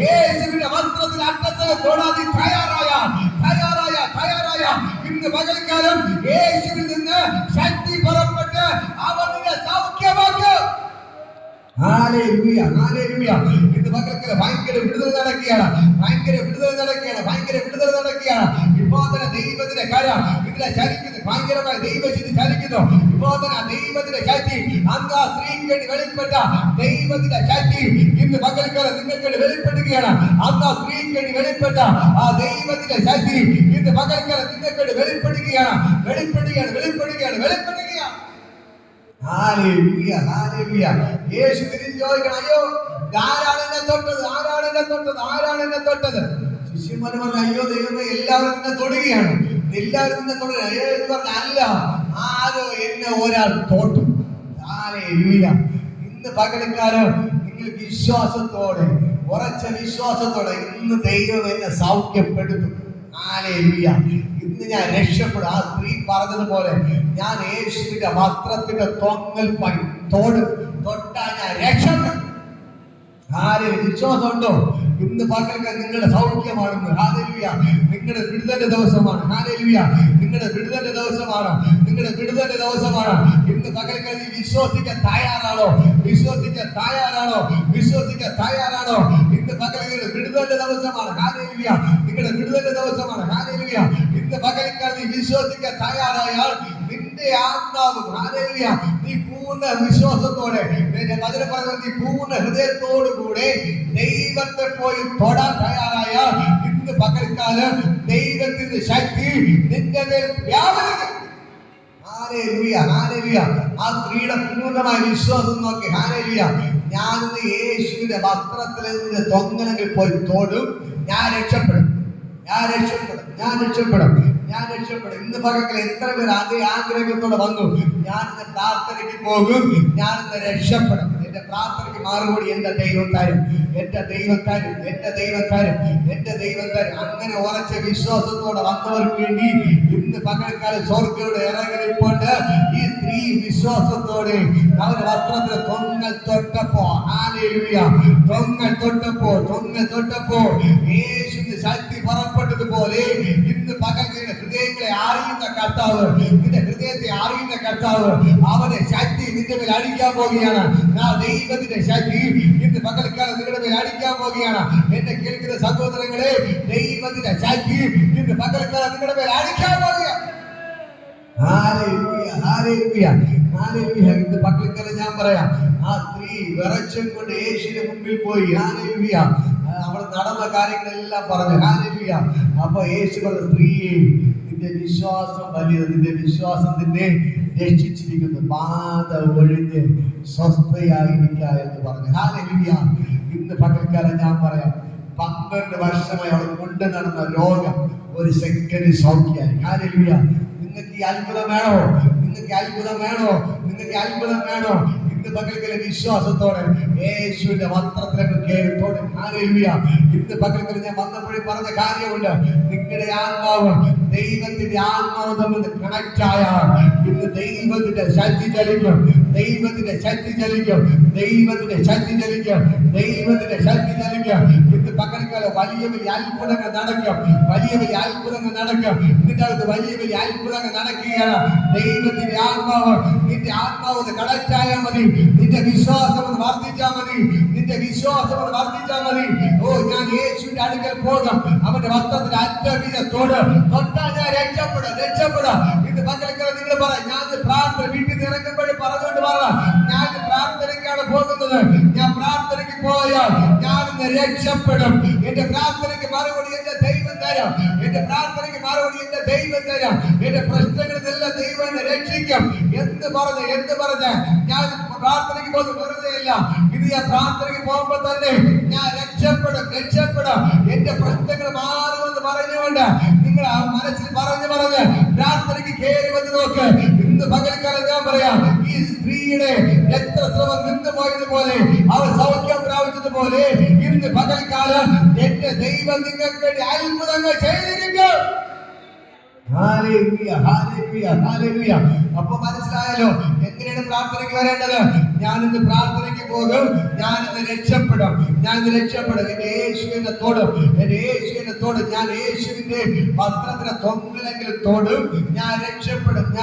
യേശുവിന്റെ വസ്ത്രത്തിൽ അറ്റത്ത് തൊടാൻ തയ്യാറായ ഇന്ന് പകൽക്കാലം യേശുവിൽ നിന്ന് ശക്തി പുറപ്പെട്ട് അവൻ നിന്നെ സൗഖ്യമാക്കും. Hallelujah, hallelujah. ഇന്ന് പകൽക്കാലം ഭയങ്കര വിടുതൽ നടക്കുകയാണ്. ഇപ്പോൾ തന്നെ ദൈവത്തിന്റെ കരം ഇതിനെ ചലിക്കുന്നു. ഭയങ്കരമായ ദൈവശക്തി ചലിക്കുന്നു. ഇപ്പോൾ തന്നെ ദൈവത്തിന്റെ ശക്തി അന്ന് ആ സ്ത്രീക്ക് വേണ്ടി വെളിപ്പെട്ട ദൈവത്തിന്റെ ശക്തി ഇന്ന് പകൽക്കാലം നിങ്ങൾക്ക് വേണ്ടി വെളിപ്പെടുകയാണ്. അന്ന് ആ സ്ത്രീക്ക് വേണ്ടി വെളിപ്പെട്ട ആ ദൈവത്തിന്റെ ശക്തി ഇന്ന് പകൽക്കാലം നിങ്ങൾക്ക് വേണ്ടി വെളിപ്പെടുകയാണ്. Hallelujah, hallelujah. യേശു തിരിച്ചു ചോദിക്കണം, അയ്യോ ആരാണ് എന്നെ തൊട്ടത്? ശിഷ്യന്മാർ പറഞ്ഞു, അയ്യോ ദൈവമേ, എല്ലാവരും നിന്നെ തൊടുകയാണ്. യേശു പറഞ്ഞു, അല്ല, ആരോ എന്നെ ഒരാൾ തൊട്ടു. ഹല്ലേലൂയ. ഇന്ന് പകൽക്കാലം നിങ്ങൾ വിശ്വാസത്തോടെ, ഉറച്ച വിശ്വാസത്തോടെ ഇന്ന് ദൈവം എന്നെ സൗഖ്യപ്പെടുത്തും. ഹല്ലേലൂയ. ഇന്ന് ഞാൻ രക്ഷപ്പെടും. ആ സ്ത്രീ പറഞ്ഞതുപോലെ ഞാൻ യേശുവിന്റെ വസ്ത്രത്തിന്റെ തൊട്ടാൽ ഞാൻ രക്ഷപ്പെടും. വിശ്വാസമുണ്ടോ? ഇന്ന് പകൽക്ക് നിങ്ങളുടെ സൗഖ്യമാണെന്ന്. ഹല്ലേലൂയ. നിങ്ങളുടെ വിടുതലിന്റെ ദിവസമാണ്. ഹല്ലേലൂയ. നിങ്ങളുടെ വിടുതലിന്റെ ദിവസമാണ്. ഇന്ന് പകൽക്ക് നീ വിശ്വസിക്കാൻ തയ്യാറാണോ? ഇന്ന് പകൽക്ക് വിടുതലിന്റെ ദിവസമാണ്. ഹല്ലേലൂയ. നിങ്ങളുടെ വിടുതലിന്റെ ദിവസമാണ്. ഹല്ലേലൂയ. ഇന്ന് പകൽക്ക് നീ വിശ്വസിക്കാൻ തയ്യാറായാൽ നിന്റെ ആത്മാവ്, ഹല്ലേലൂയ, നീ പൂർണ്ണ വിശ്വാസത്തോടെ, നീ പൂർണ്ണ ഹൃദയത്തോടു കൂടെ ദൈവത്തെ പോയി തൊടാൻ തയ്യാറായാൽ ഇന്ന് പകൽക്കാലം ദൈവത്തിന്റെ ശക്തി നിന്റെ മേൽ വ്യാപരിക്കും. Hallelujah, hallelujah. ആ സ്ത്രീയുടെ പൂർണ്ണമായ വിശ്വാസം നോക്കി. ഹല്ലേലൂയ. ഞാനിന്ന് യേശുവിന്റെ വസ്ത്രത്തിൽ നിന്ന് തൊങ്ങലെങ്കിൽ പോയി തൊടും, ഞാൻ രക്ഷപ്പെടും. ഇന്ന് പകൽ എത്ര പേർ അതേ ആഗ്രഹത്തോടെ വന്നു, ഞാനിന്ന് പ്രാർത്ഥനയ്ക്ക് പോകും, ഞാനിന്ന് രക്ഷപ്പെടും. എന്റെ പ്രാർത്ഥനയ്ക്ക് മറുപടി എന്റെ ദൈവം തരും. അങ്ങനെ ഉറച്ച വിശ്വാസത്തോടെ വന്നവർക്ക് വേണ്ടി ഇന്ന് പകൽക്കാലം സ്വർഗ്ഗത്തോടെ ഇറങ്ങിപ്പോണ്ട് ഈ സ്ത്രീ വിശ്വാസത്തോടെ അവരുടെ വസ്ത്രത്തിൽ തൊങ്ങൽ തൊട്ടപ്പോ, ഹല്ലേലൂയ, തൊങ്ങൽ തൊട്ടപ്പോ യേശുവിന്റെ ശക്തി പുറപ്പെട്ടതുപോലെ ഇന്ന് പകൽക്കാലം ഹൃദയങ്ങളെ അറിയുന്ന കർത്താവ്, നിന്റെ ഹൃദയത്തെ അറിയുന്ന കർത്താവ്, അവന്റെ ശക്തി നിന്റെ മേൽ അടിക്കാൻ പോവുകയാണ്. ആ ദൈവത്തിന്റെ ശക്തി ഇന്ന് പകൽക്കാലം നിങ്ങളുടെ മേൽ അടിക്കാൻ പോവുകയാണ്. എന്നെ കേൾക്കുന്ന സഹോദരങ്ങളെ, ദൈവത്തിന്റെ ശക്തി ഇന്ന് പകൽക്കാലം നിങ്ങളുടെ മേൽ അടിക്കാൻ പോവുകയാണ്. Hallelujah, hallelujah, hallelujah. ഇന്ന് പകൽക്കാലം ഞാൻ പറയാം, ആ സ്ത്രീ വിറച്ചും കൊണ്ട് യേശുവിന്റെ മുമ്പിൽ പോയി. ഹല്ലേലൂയ. അവൾ നടന്ന കാര്യങ്ങളെല്ലാം പറഞ്ഞു. ഹല്ലേലൂയ. അപ്പൊ യേശു പറഞ്ഞു, സ്ത്രീയെ, നിന്റെ വിശ്വാസം വലിയത്, നിന്റെ വിശ്വാസം നിന്നെ രക്ഷിച്ചിരിക്കുന്നു, ബാധ ഒഴിഞ്ഞ് സ്വസ്ഥയായിരിക്ക എന്ന് പറഞ്ഞു. ഹല്ലേലൂയ. ഇന്ന് പകൽക്കാലം ഞാൻ പറയാം, 12 വർഷമായി അവൾ കൊണ്ട് നടന്ന രോഗം ഒരു സെക്കൻഡ് സൗഖ്യമായി. ഹല്ലേലൂയ. നിങ്ങൾക്ക് ഈ അത്ഭുതം വേണോ? ഇന്ന് പകൽക്കാലം വിശ്വാസത്തോടെ യേശുവിന്റെ വസ്ത്രത്തിലേക്ക് കേറിത്തോടെ. ഹല്ലേലൂയ. ഇന്ന് പകൽക്കാലം ഞാൻ വന്നപ്പോഴേ പറഞ്ഞ കാര്യമുണ്ട്, നിങ്ങളുടെ ആത്മാവ് ദൈവത്തിന്റെ ആത്മാവ് തമ്മിൽ കണക്ട് ആയാൽ ഇന്ന് ദൈവത്തിന്റെ ശക്തി ചലിക്കും, ദൈവത്തിന്റെ ശക്തി ചലിക്കും, ദൈവത്തിന്റെ ശക്തി ചലിക്കും, ദൈവത്തിന്റെ ശക്തി ചലിക്കും. ഇന്ന് പകൽക്കാലം വലിയ വലിയ അത്ഭുതങ്ങൾ നടക്കും, വലിയ വലിയ അത്ഭുതങ്ങൾ നടക്കും. ഇതിന്റെ അകത്ത് വലിയ വലിയ അത്ഭുതങ്ങൾ നടക്കുകയാണ്. ദൈവത്തിന്റെ ആത്മാവ്, നിന്റെ ആത്മാവ് ഒന്ന് കടച്ചായാൽ മതി, നിന്റെ വിശ്വാസം ഒന്ന് വർദ്ധിച്ചാൽ മതി, നിന്റെ വിശ്വാസം ഒന്ന് വർദ്ധിച്ചാൽ മതി. ഓ, ഞാൻ യേശുവിന്റെ അടുക്കൽ പോകും, അവന്റെ വസ്ത്രത്തിന്റെ അറ്റവിധത്തോട് തൊട്ടാൽ ഞാൻ രക്ഷപ്പെടും, രക്ഷപ്പെടും. ഇന്ന് പകൽക്കാലം നിങ്ങൾ പറ, ഞാൻ പ്രാർത്ഥന വീട്ടിൽ നിന്ന് ഇറങ്ങുമ്പോഴും പറഞ്ഞുകൊണ്ട് പറ, ഞാൻ പ്രാർത്ഥനയ്ക്കാണ് പോകുന്നത്, ഞാൻ പ്രാർത്ഥനയ്ക്ക് പോയാൽ ഞാൻ ഇന്ന് രക്ഷപ്പെടും. എന്റെ പ്രാർത്ഥനയ്ക്ക് മറുപടി എന്റെ ദൈവം തരാം, എന്റെ പ്രാർത്ഥനയ്ക്ക് മറുപടി എന്റെ ദൈവം തരാം, എന്റെ പ്രശ്നങ്ങളിൽ എല്ലാം ദൈവം എന്നെ രക്ഷിക്കും എന്ന് പറഞ്ഞ് ഞാൻ പ്രാർത്ഥനയ്ക്ക് പോകുന്നത് വെറുതെയല്ല. ഇത് ഞാൻ പ്രാർത്ഥനയ്ക്ക് പോകുമ്പോൾ തന്നെ ഞാൻ രക്ഷപ്പെടും. എന്റെ പ്രശ്നങ്ങൾ മാറുമെന്ന് പറഞ്ഞുകൊണ്ട് നിങ്ങൾ ആ മനസ്സിൽ പറഞ്ഞ് പ്രാർത്ഥനയ്ക്ക് കയറി വന്ന് നോക്ക്. ഇന്ന് പകൽക്കാലം ഞാൻ പറയാം, ഈ സ്ത്രീയുടെ രക്തസ്രവം നിന്ന് പോയതുപോലെ, അവൾ സൗഖ്യം പ്രാപിച്ചതുപോലെ, ഇന്ന് പകൽക്കാലം എന്റെ ദൈവം നിങ്ങൾക്ക് വേണ്ടി അത്ഭുതങ്ങൾ ചെയ്തിരിക്കും. അപ്പൊ മനസ്സിലായല്ലോ എങ്ങനെയാണ് പ്രാർത്ഥനയ്ക്ക് വരേണ്ടത്. ഞാനിന്ന് പ്രാർത്ഥനയ്ക്ക് പോകും, ഞാനിന്ന് രക്ഷപ്പെടും, എന്റെ യേശുവിനെ തൊടും, ഞാൻ യേശുവിന്റെ വസ്ത്രത്തിന് തൊങ്ങിലെങ്കിലും തൊടും, ഞാൻ രക്ഷപ്പെടും. ഇന്ന്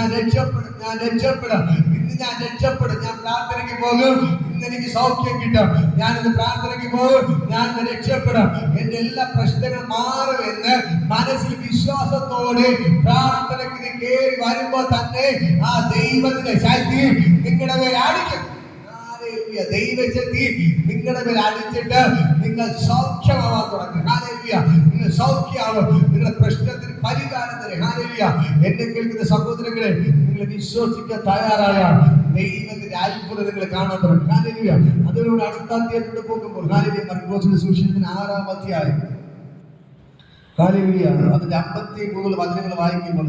ഞാൻ രക്ഷപ്പെടും, ഞാൻ പ്രാർത്ഥനയ്ക്ക് പോകും, ഇന്ന് എനിക്ക് സൗഖ്യം കിട്ടും, ഞാനിന്ന് പ്രാർത്ഥനയ്ക്ക് പോകും, ഞാൻ രക്ഷപ്പെടും, എന്റെ എല്ലാ പ്രശ്നങ്ങളും മാറുമെന്ന് മനസ്സിൽ വിശ്വാസത്തോടെ പ്രാർത്ഥനയ്ക്ക് കയറി വരുമ്പോ തന്നെ ആ ദൈവത്തിന്റെ ശക്തി നിങ്ങളുടെ മേൽ അടിക്കും. ദൈവശക്തി നിങ്ങളുടെ മേൽ അടിച്ചിട്ട് നിങ്ങൾ സൗഖ്യമാവാൻ തുടങ്ങും. നിങ്ങൾ സൗഖ്യമാവും, നിങ്ങളുടെ പ്രശ്നത്തിന് പരിഹാരം തരും. എന്നെ കേൾക്കുന്ന സഹോദരങ്ങളെ, നിങ്ങൾ വിശ്വസിക്കാൻ തയ്യാറായ ദൈവത്തിന്റെ അത്ഭുതം നിങ്ങൾ കാണാൻ തുടങ്ങും. അതിലൂടെ അടുത്ത അധ്യായത്തിലൂടെ പോകുമ്പോൾ മർക്കോസിന്റെ സുവിശേഷത്തിന് 6-ാം അധ്യായം അതിന്റെ 53 വചനങ്ങൾ വായിക്കുമ്പോൾ,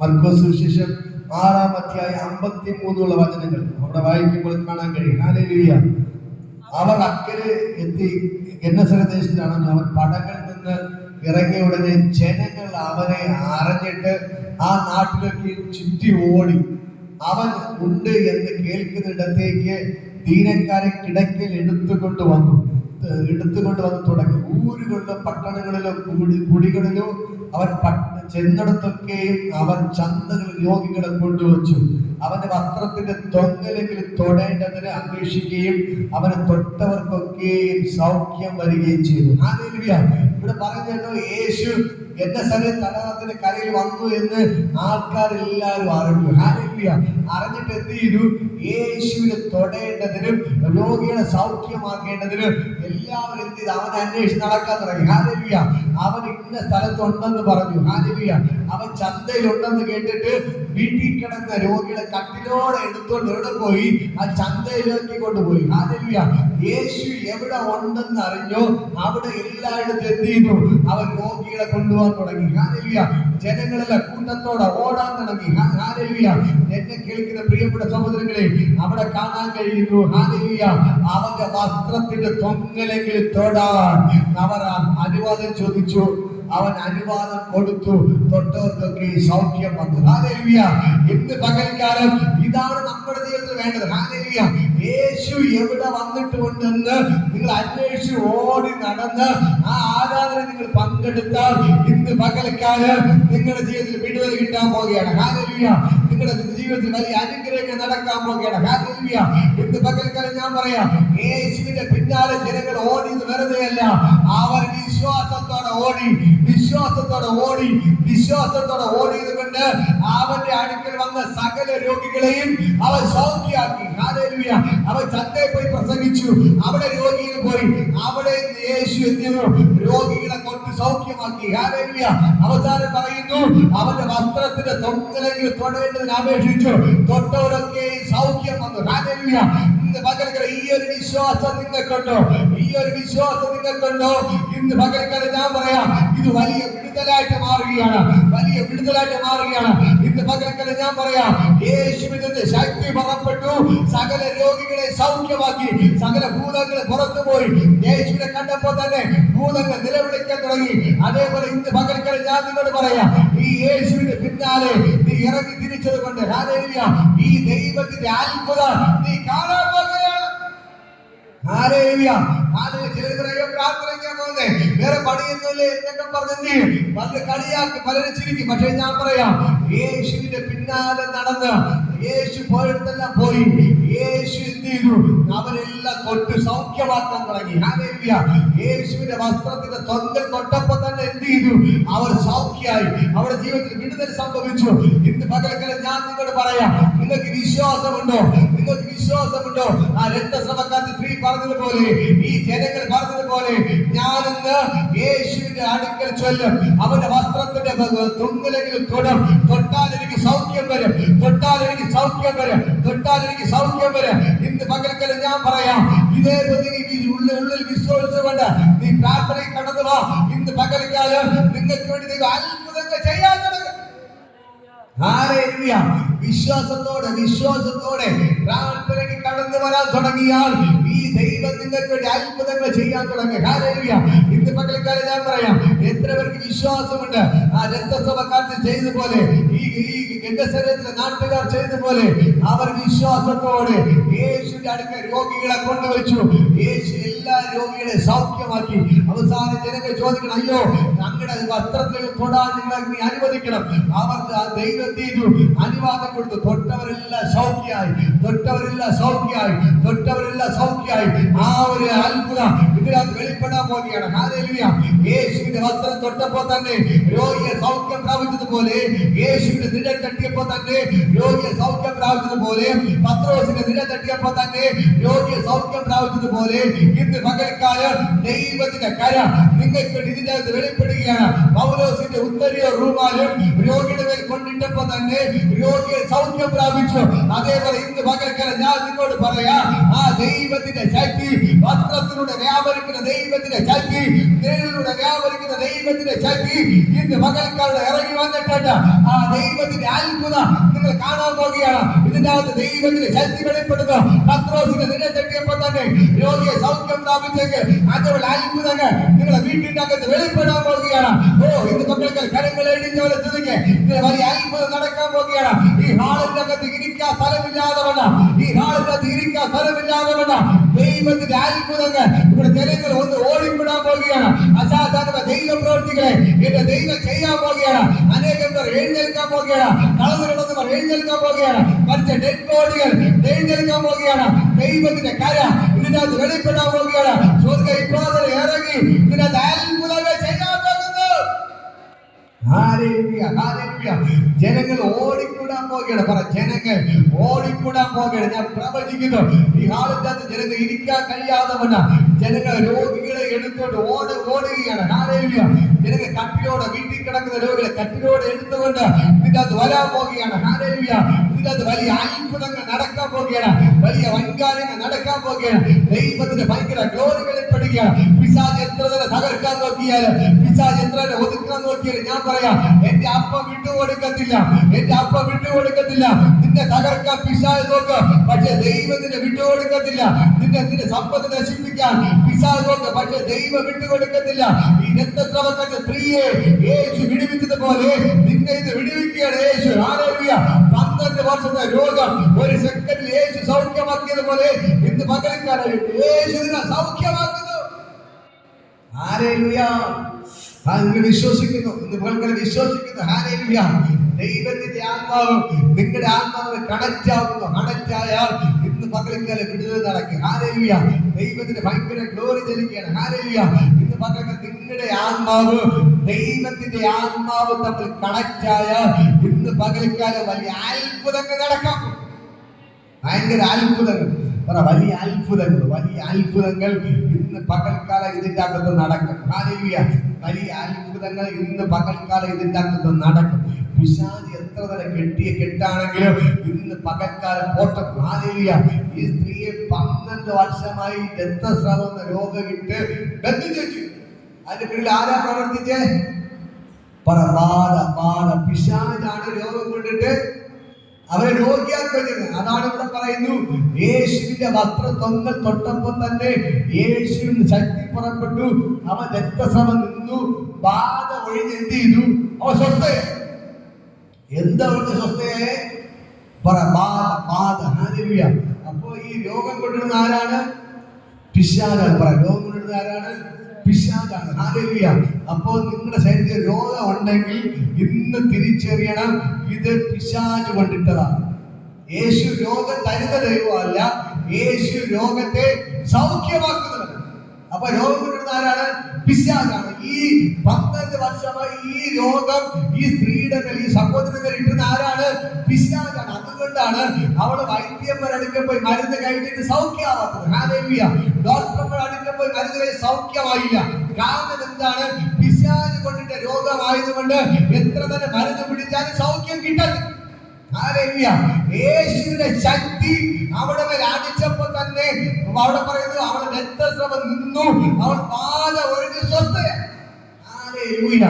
മർക്കോസ് സുവിശേഷം 6-ാം അധ്യായം 53 വചനങ്ങൾ അവിടെ വായിക്കുമ്പോൾ കാണാൻ കഴിയും. അവർ അക്കരെ എത്തി ഗന്നസരദേശത്തിലാണ്. അവൻ പടകിൽ നിന്ന് ഇറങ്ങിയ ഉടനെ ജനങ്ങൾ അവനെ അറിഞ്ഞിട്ട് ആ നാട്ടിലേക്ക് ചുറ്റി ഓടി. അവൻ ഉണ്ട് എന്ന് കേൾക്കുന്നിടത്തേക്ക് ദീനക്കാരെ കിടക്കയിൽ എടുത്തുകൊണ്ട് വന്നു തുടങ്ങി. ഊരുകളിലും പട്ടണങ്ങളിലോ കുടികളിലോ അവൻ ചെന്നിടത്തൊക്കെയും അവൻ ചന്തകളിൽ രോഗികളെ കൊണ്ടുവച്ചു. അവന്റെ വസ്ത്രത്തിന്റെ തൊങ്ങലെങ്കിലും തൊടേണ്ടതിന് അന്വേഷിക്കുകയും അവനെ തൊട്ടവർക്കൊക്കെയും സൗഖ്യം വരികയും ചെയ്തു. ഇവിടെ പറയുന്നുണ്ടോ, യേശു എന്റെ സ്ഥലം തടാകത്തിന്റെ കരയിൽ വന്നു എന്ന് ആൾക്കാരെല്ലാവരും അറിഞ്ഞു. അറിഞ്ഞിട്ട് എന്ത് ചെയ്തു? യേശുവിനെ തൊടേണ്ടതിനും രോഗികളെ സൗഖ്യമാക്കേണ്ടതിനും എല്ലാവരും എന്ത് ചെയ്തു? അവനെ അന്വേഷിച്ച് നടക്കാൻ തുടങ്ങി. അവൻ ഇന്ന സ്ഥലത്തുണ്ടെന്ന് പറഞ്ഞു. അവൻ ചന്തയിലുണ്ടെന്ന് കേട്ടിട്ട് വീട്ടിൽ കിടന്ന രോഗികളെ കട്ടിലോടെ എടുത്തോണ്ട് എവിടെ പോയി? ആ ചന്തയിലേക്ക് കൊണ്ടുപോയി. യേശു എവിടെ ഉണ്ടെന്ന് അറിഞ്ഞോ അവിടെ എല്ലായിടത്തും എന്ത് ചെയ്തു? അവൻ രോഗികളെ കൊണ്ടുപോകാൻ തുടങ്ങി. ജനങ്ങളെല്ലാം കൂട്ടത്തോടെ ഓടാൻ തുടങ്ങി. എന്നെ കേൾക്കുന്ന പ്രിയപ്പെട്ട സഹോദരങ്ങളെ, അവിടെ കാണാൻ കഴിയുന്നു അവന്റെ വസ്ത്രത്തിന്റെ തൊങ്ങലെങ്കിലും തൊടാൻ അവർ അനുവാദം ചോദിച്ചു. അവൻ അനുവാദം കൊടുത്തു. തൊട്ടവർക്കൊക്കെ സൗഖ്യം വന്നു. ഇന്ന് പകൽക്കാലം ഇതാണ് നമ്മുടെ ജീവിതത്തിൽ വേണ്ടത്. യേശു എവിടെ വന്നിട്ടുണ്ടെന്ന് നിങ്ങൾ അന്വേഷിച്ച് ഓടി നടന്ന് ആ ആരാധന നിങ്ങൾ പങ്കെടുത്താൽ ഇന്ന് പകൽക്കാലം നിങ്ങളുടെ ജീവിതത്തിൽ വിടുതൽ കിട്ടാൻ പോവുകയാണ്. നിങ്ങളുടെ ജീവിതത്തിൽ വലിയ അനുഗ്രഹങ്ങൾ നടക്കാൻ പോവുകയാണ്. ഇന്ന് പകൽക്കാലം ഞാൻ പറയാം, യേശുവിന്റെ പിന്നാലെ ജനങ്ങൾ ഓടിയത് വെറുതെയല്ല. അവർ വിശ്വാസത്തോടെ ഓടിയത് കൊണ്ട് അവന്റെ അടുക്കൽ വന്ന സകല രോഗികളെയും അവൻ സൗഖ്യമാക്കി. അവൻ ചന്തയിൽ പോയി പ്രസംഗിച്ചു, അവിടെ രോഗികൾ പോയി, അവിടെ യേശു എത്തിയത് രോഗികളെ കൊണ്ട് സൗഖ്യമാക്കി. അവസാനം പറയുന്നു, അവന്റെ വസ്ത്രത്തിന്റെ തൊങ്ങലെങ്കിൽ തൊടേണ്ടതിന് അപേക്ഷിച്ചു. തൊട്ടവരൊക്കെ സൗഖ്യം വന്നു. ഇന്ന് പകൽക്കാലം ഈ ഒരു വിശ്വാസം നിങ്ങൾക്കുണ്ടോ? ഇന്ന് പകൽക്കാലം ഞാൻ പറയാം, ഇത് വലിയ വിടുതലായിട്ട് മാറുകയാണ്. ഇന്ന് പകൽക്കാലം ഞാൻ പറയാം, യേശുവിന്റെ ശക്തി പുറപ്പെട്ടു, സകല രോഗികളെ സൗഖ്യമാക്കി, സകല ഭൂതങ്ങളെ പുറത്തു പോയി. യേശുവിനെ കണ്ടപ്പോൾ തന്നെ ഭൂതങ്ങൾ നിലവിളിക്കാൻ തുടങ്ങി. അതേപോലെ ഇന്ന് പകൽക്കാലം ഞാൻ നിങ്ങളോട് പറയാം, ഈ യേശുവിന്റെ പിന്നാലെ നീ ഇറങ്ങി തിരിച്ചു അനുവദിച്ചത് കൊണ്ട് ഹല്ലേലൂയ ഈ ദൈവത്തിന്റെ അത്ഭുതം നീ കാണാൻ പോകുകയാണ്. Hallelujah hallelujah. ചിലർ പറയും പ്രാർത്ഥനയ്ക്കാൻ പോകുന്നേ വേറെ പണിയൊന്നുമില്ലേ എന്നൊക്കെ പറഞ്ഞ് വളരെ കളിയാക്കി പലരും ചിരിക്കും. പക്ഷെ ഞാൻ പറയാം, യേശുവിന്റെ പിന്നാലെ നടന്ന് യേശു പോയിടത്തെല്ലാം പോയി യേശു എന്ത് ചെയ്തു? അവരെല്ലാം തൊട്ട് സൗഖ്യമാക്കാൻ തുടങ്ങി. ഹല്ലേലൂയ. യേശുവിന്റെ വസ്ത്രത്തിന്റെ തൊങ്കൽ തൊട്ടപ്പോ തന്നെ എന്ത് ചെയ്തു? അവർ സൗഖ്യമായി. അവരുടെ ജീവിതത്തിൽ വിടുതൽ സംഭവിച്ചു. ഇന്ന് പകൽക്കാലം ഞാൻ നിങ്ങളോട് പറയാം, നിങ്ങൾക്ക് വിശ്വാസമുണ്ടോ? നിങ്ങൾക്ക് വിശ്വാസമുണ്ടോ? ആ രക്തസ്രവക്കാരത്തി സ്ത്രീ പറഞ്ഞതുപോലെ, ഈ ജനങ്ങൾ പറഞ്ഞതുപോലെ, ഞാനിന്ന് യേശുവിന്റെ അടുക്കൽ ചൊല്ലും, അവന്റെ വസ്ത്രത്തിന്റെ തുങ്കലെങ്കിലും തൊടും, തൊട്ടാൽ എനിക്ക് സൗഖ്യം വരും, തൊട്ടാൽ എനിക്ക് സൗഖ്യം വരും, തൊട്ടാൽ എനിക്ക് സൗഖ്യം വരും. ഇന്ന് പകൽക്കാലം ഞാൻ പറയാം, ഇതേ ഉള്ളിൽ വിശ്വസിച്ചുകൊണ്ട് നീ പ്രാർത്ഥനയിൽ കടന്നു വാ. ഇന്ന് പകൽക്കാലം നിങ്ങൾക്ക് വേണ്ടി ദൈവം അത്ഭുതങ്ങൾ ചെയ്യാൻ തുടങ്ങും. ഹല്ലേലൂയ. വിശ്വാസത്തോടെ പ്രാർത്ഥനയ്ക്ക് കടന്നു വരാൻ തുടങ്ങിയാൽ ഈ ദൈവം നിങ്ങൾക്ക് വേണ്ടി അത്ഭുതങ്ങൾ ചെയ്യാൻ തുടങ്ങും. ഹല്ലേലൂയ. ഇന്ന് പകൽക്കാലം ഞാൻ പറയാം, എത്ര പേർക്ക് വിശ്വാസമുണ്ട്? ആ രക്തസ്രവക്കാരൻ ചെയ്തതുപോലെ, ഈ ഗെദ്സമനേസിലെ നാട്ടുകാർ ചെയ്തതുപോലെ അവർ വിശ്വാസത്തോടെ യേശുവിന്റെ അടുക്കൽ രോഗികളെ കൊണ്ടുവച്ചു. യേശു എല്ലാ രോഗികളെ സൗഖ്യമാക്കി. അവസാനം ജനങ്ങൾ ചോദിക്കണം, അയ്യോ ഞങ്ങളുടെ വസ്ത്രത്തിൽ തൊടാൻ നിങ്ങൾ നീ അനുവദിക്കണം. അവർ ദൈവം ചെയ്തു അനുവാദം കൊടുത്തു. തൊട്ടവരെല്ലാം സൗഖ്യമായി, തൊട്ടവരെല്ലാം സൗഖ്യമായി, തൊട്ടവരെല്ലാം സൗഖ്യമായി. ആ ഒരു അത്ഭുതം ഇതിനകത്ത് വെളിപ്പെടാൻ പോവുകയാണ്. ഹല്ലേലൂയ. യേശുവിന്റെ വസ്ത്രം തൊട്ടപ്പോൾ തന്നെ രോഗിയെ സൗഖ്യം പ്രാപിച്ചതുപോലെ, യേശുവിന്റെ നിഴൽ തട്ടിയപ്പോൾ തന്നെ രോഗിയെ സൗഖ്യം പ്രാപിച്ചതുപോലെ, പത്രോസിന്റെ നിഴൽ തട്ടിയപ്പോൾ തന്നെ രോഗിയെ സൗഖ്യം പ്രാപിച്ചതുപോലെ, ഇന്ന് പകൽക്കാലം ദൈവത്തിന്റെ കര നിങ്ങൾക്ക് ഇതിന്റെ അകത്ത് വെളിപ്പെടുകയാണ്. പൗലോസിന്റെ ഉത്തരീയ റൂമാലും രോഗിയുടെ മേൽ കൊണ്ടിട്ടപ്പോ തന്നെ രോഗിയെ സൗഖ്യം പ്രാപിച്ചു. അതേപോലെ ഇന്ന് പകൽക്കാലം ഞാൻ നിങ്ങളോട് പറയാം, ആ ദൈവത്തിന്റെ ശക്തി, വസ്ത്രത്തിലൂടെ വ്യാപരിക്കുന്ന ദൈവത്തിന്റെ ശക്തി, നിഴലിലൂടെ വ്യാപരിക്കുന്ന ദൈവത്തിന്റെ ശക്തി ഇന്ന് പകൽക്കാലം ഇറങ്ങി വന്നിട്ടുണ്ട്. ആ ദൈവത്തിന്റെ അത്ഭുതം നിങ്ങൾ കാണാൻ പോകുകയാണ്. ഇതിന്റെ അകത്ത് ദൈവത്തിന്റെ ശക്തി വെളിപ്പെടുന്നു. പത്രോസിന്റെ നിഴൽ തട്ടിയപ്പോൾ തന്നെ രോഗിയെ സൗഖ്യം പ്രാപിച്ചെങ്കിൽ അതുപോലെ അത്ഭുതങ്ങൾ നിങ്ങളുടെ വീട്ടിന്റെ അകത്ത് വെളിപ്പെടാൻ പോകുകയാണ്. ഓ ഇന്ന് പകൽക്കാലം കരങ്ങൾ എഴുതിയവരെ തുണിക്ക് വലിയ അത്ഭുതം നടക്കാൻ പോകുകയാണ്. ഈ ഹാളിന്റെ അകത്ത് ഇരിക്കാൻ സ്ഥലമില്ലാതെ വേണം, ഈ ഹാളിന്റെ അകത്ത് ഇരിക്കാൻ സ്ഥലമില്ലാതെ വേണം. ദൈവത്തിന്റെ അത്ഭുതങ്ങൾ ഇവിടെ ജനങ്ങൾ ഒന്ന് ഓടിപ്പെടാൻ പോകുകയാണ്. അസാധാരണ ദൈവ പ്രവർത്തികളെ എന്റെ ദൈവം ചെയ്യാൻ പോകുകയാണ്. അനേകം പേർ എഴുന്നേൽക്കാൻ പോകുകയാണ്. കളന്നു കിടന്നവർ എഴുന്നേൽക്കാൻ പോകുകയാണ്. മറ്റേ ഡെഡ് ബോഡികൾ എഴുന്നേൽക്കാൻ പോകുകയാണ്. ദൈവത്തിന്റെ കര ഇതിനകത്ത് വെളിപ്പെടാൻ പോകുകയാണ്. സ്വർഗ്ഗ ഇപ്പോൾ ഇറങ്ങി ഇതിനകത്ത് അത്ഭുതങ്ങൾ ചെയ്യാൻ പോകുന്നു. Hallelujah, hallelujah. ജനങ്ങൾ ഓടിക്കൂടാൻ പോകുകയാണ്. പറ, ജനങ്ങൾ ഓടിക്കൂടാൻ പോകുകയാണ്. ഞാൻ പ്രവചിക്കുന്നു, ഈ ഹാളിന്റെ അകത്ത് ജനങ്ങൾ ഇരിക്കാൻ കഴിയാതെ ജനങ്ങൾ രോഗികളെ എടുത്തുകൊണ്ട് ഓടുകയാണ്. ഹല്ലേലൂയ. ജനങ്ങൾ കട്ടിലോടെ വീട്ടിൽ കിടക്കുന്ന രോഗികളെ കട്ടിലോടെ എടുത്തുകൊണ്ട് ഇതിന്റെ അകത്ത് വരാൻ പോകുകയാണ്. ഹല്ലേലൂയ. ഇതിന്റെ അകത്ത് വലിയ അത്ഭുതങ്ങൾ നടക്കാൻ പോകുകയാണ്. വലിയ വൻകാര്യങ്ങൾ നടക്കാൻ പോകുകയാണ്. ദൈവത്തിന്റെ ഭയങ്കര ഗ്ലോറി വെളിപ്പെടുകയാണ്. പിശാച് എത്ര തന്നെ തകർക്കാൻ നോക്കിയാൽ, പിശാച് എത്ര തന്നെ ഒതുക്കാൻ നോക്കിയാൽ, ഞാൻ പറയാം, എന്റെ അപ്പം വിട്ടുകൊടുക്കത്തില്ല, എന്റെ അപ്പം വിട്ടുകൊടുക്കത്തില്ല. നിന്നെ തകർക്കാൻ പിശാച് നോക്ക്, പക്ഷെ ദൈവത്തിന് വിട്ടുകൊടുക്കത്തില്ല. നിന്റെ സമ്പത്ത് നശിപ്പിക്കാൻ പിശാച് നോക്ക്, പക്ഷെ ദൈവം വിട്ടുകൊടുക്കത്തില്ല. ഈ രക്തസ്രവക്കാരൻ സ്ത്രീയെ യേശു വിടുവിച്ചതുപോലെ നിന്നെ ഇത് വിടുവിക്കുകയാണ് യേശു. ഹല്ലേലൂയ. 12 വർഷത്തെ രോഗം ഒരു സെക്കൻഡിൽ യേശു സൗഖ്യമാക്കിയതുപോലെ ഇന്ന് പകൽക്കാലം യേശു നിന്നെ സൗഖ്യമാക്കുന്നു. ഹല്ലേലൂയ. നിങ്ങൾ വിശ്വസിക്കുന്നു, ഇന്ന് പകൽക്കാലം വിശ്വസിക്കുന്നു. ഹല്ലേലൂയ. ദൈവത്തിന്റെ ആത്മാവ് നിങ്ങളുടെ ആത്മാവ് കണക്റ്റ് ആവുന്നു. കണക്റ്റ് ആയാൽ ഇന്ന് പകൽക്കാലം വിടുതൽ നടക്കും. ഹല്ലേലൂയ. ദൈവത്തിന്റെ ഭയങ്കര ഗ്ലോറി ചലിക്കുകയാണ്. ഹല്ലേലൂയ. ഇന്ന് പകൽക്കാലം നിങ്ങളുടെ ആത്മാവ് ദൈവത്തിന്റെ ആത്മാവ് തമ്മിൽ കണക്റ്റ് ആയാൽ ഇന്ന് പകൽക്കാലം വലിയ അത്ഭുതങ്ങൾ നടക്കാം. ഭയങ്കര അത്ഭുതങ്ങൾ, വലിയ അത്ഭുതങ്ങൾ, വലിയ അത്ഭുതങ്ങൾ ഇന്ന് പകൽക്കാലം ഇതിന്റെ അകത്ത് നടക്കും. ഹല്ലേലൂയ. വലിയ അത്ഭുതങ്ങൾ ഇന്ന് പകൽക്കാലം ഇതിന്റെ അകത്ത് നടക്കും. പിശാച് എത്ര തന്നെ കെട്ടിയ കെട്ടാണെങ്കിലും ഇന്ന് പകൽക്കാലം പോട്ടം. ഹല്ലേലൂയ. ഈ സ്ത്രീയെ 12 വർഷമായി രക്തസ്രാവം എന്ന രോഗം ഇട്ട് ബന്ധിച്ചു. അതിന്റെ പിന്നിൽ ആരാ പ്രവർത്തിച്ചേ? പിശാചാണ് രോഗം കൊണ്ടിട്ട് അവരെ രോഗിയാക്കി വെച്ചിരുന്നത്. അതാണ് ഇവിടെ പറയുന്നു, യേശുവിന്റെ വസ്ത്രത്തൊങ്ങൽ തൊട്ടപ്പോൾ തന്നെ യേശുവിന് ശക്തി പുറപ്പെട്ടു. അവൻ രക്തസ്രവം നിന്നു, ബാധ ഒഴിഞ്ഞ് എന്ത് ചെയ്തു? അവൻ സ്വസ്ഥയായി. എന്താ ഒഴിഞ്ഞ സ്വസ്ഥയായേ? പറ ബാധ ബാധ. ഹല്ലേലൂയ. അപ്പോ ഈ രോഗം കൊണ്ടിരുന്ന ആരാണ്? പിശാചാണ്. പറ രോഗം കൊണ്ടിരുന്ന ആരാണ്? പിശാചാണ്. ഹല്ലേലൂയ. അപ്പോ നിങ്ങളുടെ ശരീരത്തിൽ രോഗം ഉണ്ടെങ്കിൽ ഇന്ന് തിരിച്ചറിയണം, ഇത് പിശാച് കൊണ്ടിട്ടതാണ്. യേശു രോഗം തരുന്ന ദൈവമല്ല, യേശു രോഗത്തെ സൗഖ്യമാക്കുന്നവൻ. അപ്പൊ രോഗം കൊണ്ടിരുന്ന ആരാണ്? പിശാചാണ്. ഈ 12 വർഷമായി ഈ രോഗം ഈ സ്ത്രീയുടെ മേൽ, ഈ സഹോദരന്റെ മേൽ ഇട്ടിരുന്ന ആരാണ്? പിശാചാണ്. അതുകൊണ്ടാണ് അവള് വൈദ്യന്മാർ അടുക്കൽ പോയി മരുന്ന് കഴിച്ചിട്ട് സൗഖ്യമാവാത്തത്. ഹല്ലേലൂയ. ഡോക്ടർമാർ അടുക്കൽ പോയി മരുന്ന് കഴിച്ച് സൗഖ്യമായില്ല. കാരണം എന്താണ്? പിശാച് കൊണ്ടിട്ട രോഗമായതുകൊണ്ട് എത്ര തന്നെ മരുന്ന് പിടിച്ചാലും സൗഖ്യം കിട്ടത്തില്ല. ഹല്ലേലൂയ. യേശുവിന്റെ ശക്തി അവിടെ മേൽ അടിച്ചപ്പോൾ തന്നെ അവിടെ പറയുന്നു, അവളുടെ രക്തസ്രവം നിന്നു, അവൾ പാത ഒഴുകി സ്വസ്ഥയായി. ഹല്ലേലൂയ.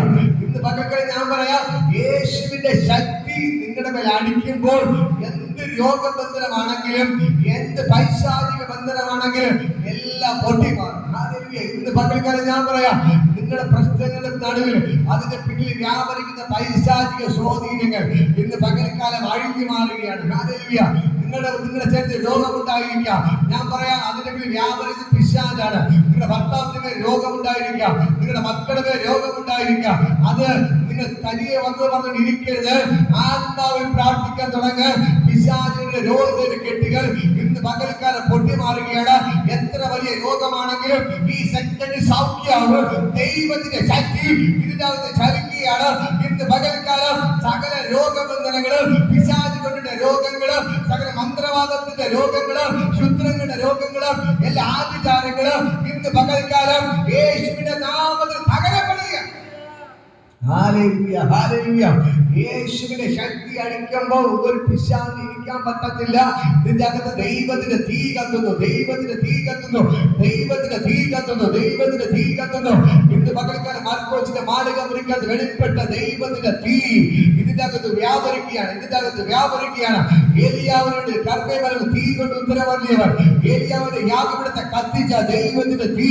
ഇന്ന് പകൽ ഞാൻ പറയാം, യേശുവിന്റെ ശക്തി നിങ്ങളുടെ മേൽ അടിക്കുമ്പോൾ എന്ത് രോഗബന്ധനമാണെങ്കിലും എന്ത് പൈശാചിക ബന്ധനമാണെങ്കിലും എല്ലാം പൊട്ടിമാറും. ഹല്ലേലൂയ. ഇന്ന് പകൽക്കാലം ഞാൻ പറയാം, നിങ്ങളുടെ പ്രശ്നങ്ങളുടെ നടുവിൽ അതിന്റെ പിന്നിൽ വ്യാപരിക്കുന്ന പൈശാചിക സ്വാധീനങ്ങൾ ഇന്ന് പകൽക്കാലം അഴിഞ്ഞു മാറുകയാണ്. ഹല്ലേലൂയ. നിങ്ങളുടെ ശരീരത്തിൽ രോഗമുണ്ടായിരിക്കാം, ഞാൻ പറയാം, അതിന്റെ പിന്നിൽ വ്യാപരിക്കുന്ന പിശാചാണ്. നിങ്ങളുടെ ഭർത്താവിന്റെ മേൽ രോഗമുണ്ടായിരിക്കാം, നിങ്ങളുടെ മക്കളുടെ മേൽ രോഗമുണ്ടായിരിക്കാം. അത് നിങ്ങൾ തനിയെ വന്ന് പറഞ്ഞിരിക്കരുത്. ആത്മാവിൽ പ്രാർത്ഥിക്കാൻ തുടങ്ങ്. പിശാചിന്റെ രോഗത്തിന്റെ കെട്ടുകൾ ഇന്ന് പകൽക്കാലം പൊട്ടിമാറുകയാണ്. എത്ര വലിയ രോഗമാണെങ്കിലും ഈ സെക്കൻഡ് സൗഖ്യമാവും. ദൈവത്തിന്റെ ശക്തി ഇതിനകത്ത് ചലിക്കുകയാണ്. ഇന്ന് പകൽക്കാലം സകല രോഗബന്ധനങ്ങളും, പിശാച് കൊണ്ടിട്ട രോഗങ്ങളും, സകല മന്ത്രവാദത്തിന്റെ രോഗങ്ങളും, ശുദ്രങ്ങളുടെ രോഗങ്ങളും, എല്ലാ ആചാരങ്ങളും ഇന്ന് പകൽക്കാലം യേശുവിന്റെ നാമത്തിൽ തകരപ്പെടുക. ഹല്ലേലൂയ. ഹല്ലേലൂയ. യേശുവിന്റെ ശക്തി അടിക്കുമ്പോൾ ഒരു പിശാചിന് ഇരിക്കാൻ പറ്റത്തില്ല. ഇതിന്റെ അകത്ത് ദൈവത്തിന്റെ തീ കത്തുന്നു, ദൈവത്തിന്റെ തീ കത്തുന്നു, ദൈവത്തിന്റെ തീ കത്തുന്നു, ദൈവത്തിന്റെ തീ കത്തുന്നു. ഇന്ന് പകൽക്കാലം മാർക്കോസിന്റെ മാളിക മുറിക്കകത്ത് വെളിപ്പെട്ട ദൈവത്തിന്റെ തീ ഇതിന്റെ അകത്ത് വ്യാപരിക്കുകയാണ്, ഇതിന്റെ അകത്ത് വ്യാപരിക്കുകയാണ്. ഏലിയാവിനോട് കർമ്മേമരൽ തീ കൊണ്ട് ഉത്തരവറിയവർ, ഏലിയാവിന്റെ യാഗപീഠത്തെ കത്തിച്ച ദൈവത്തിന്റെ തീ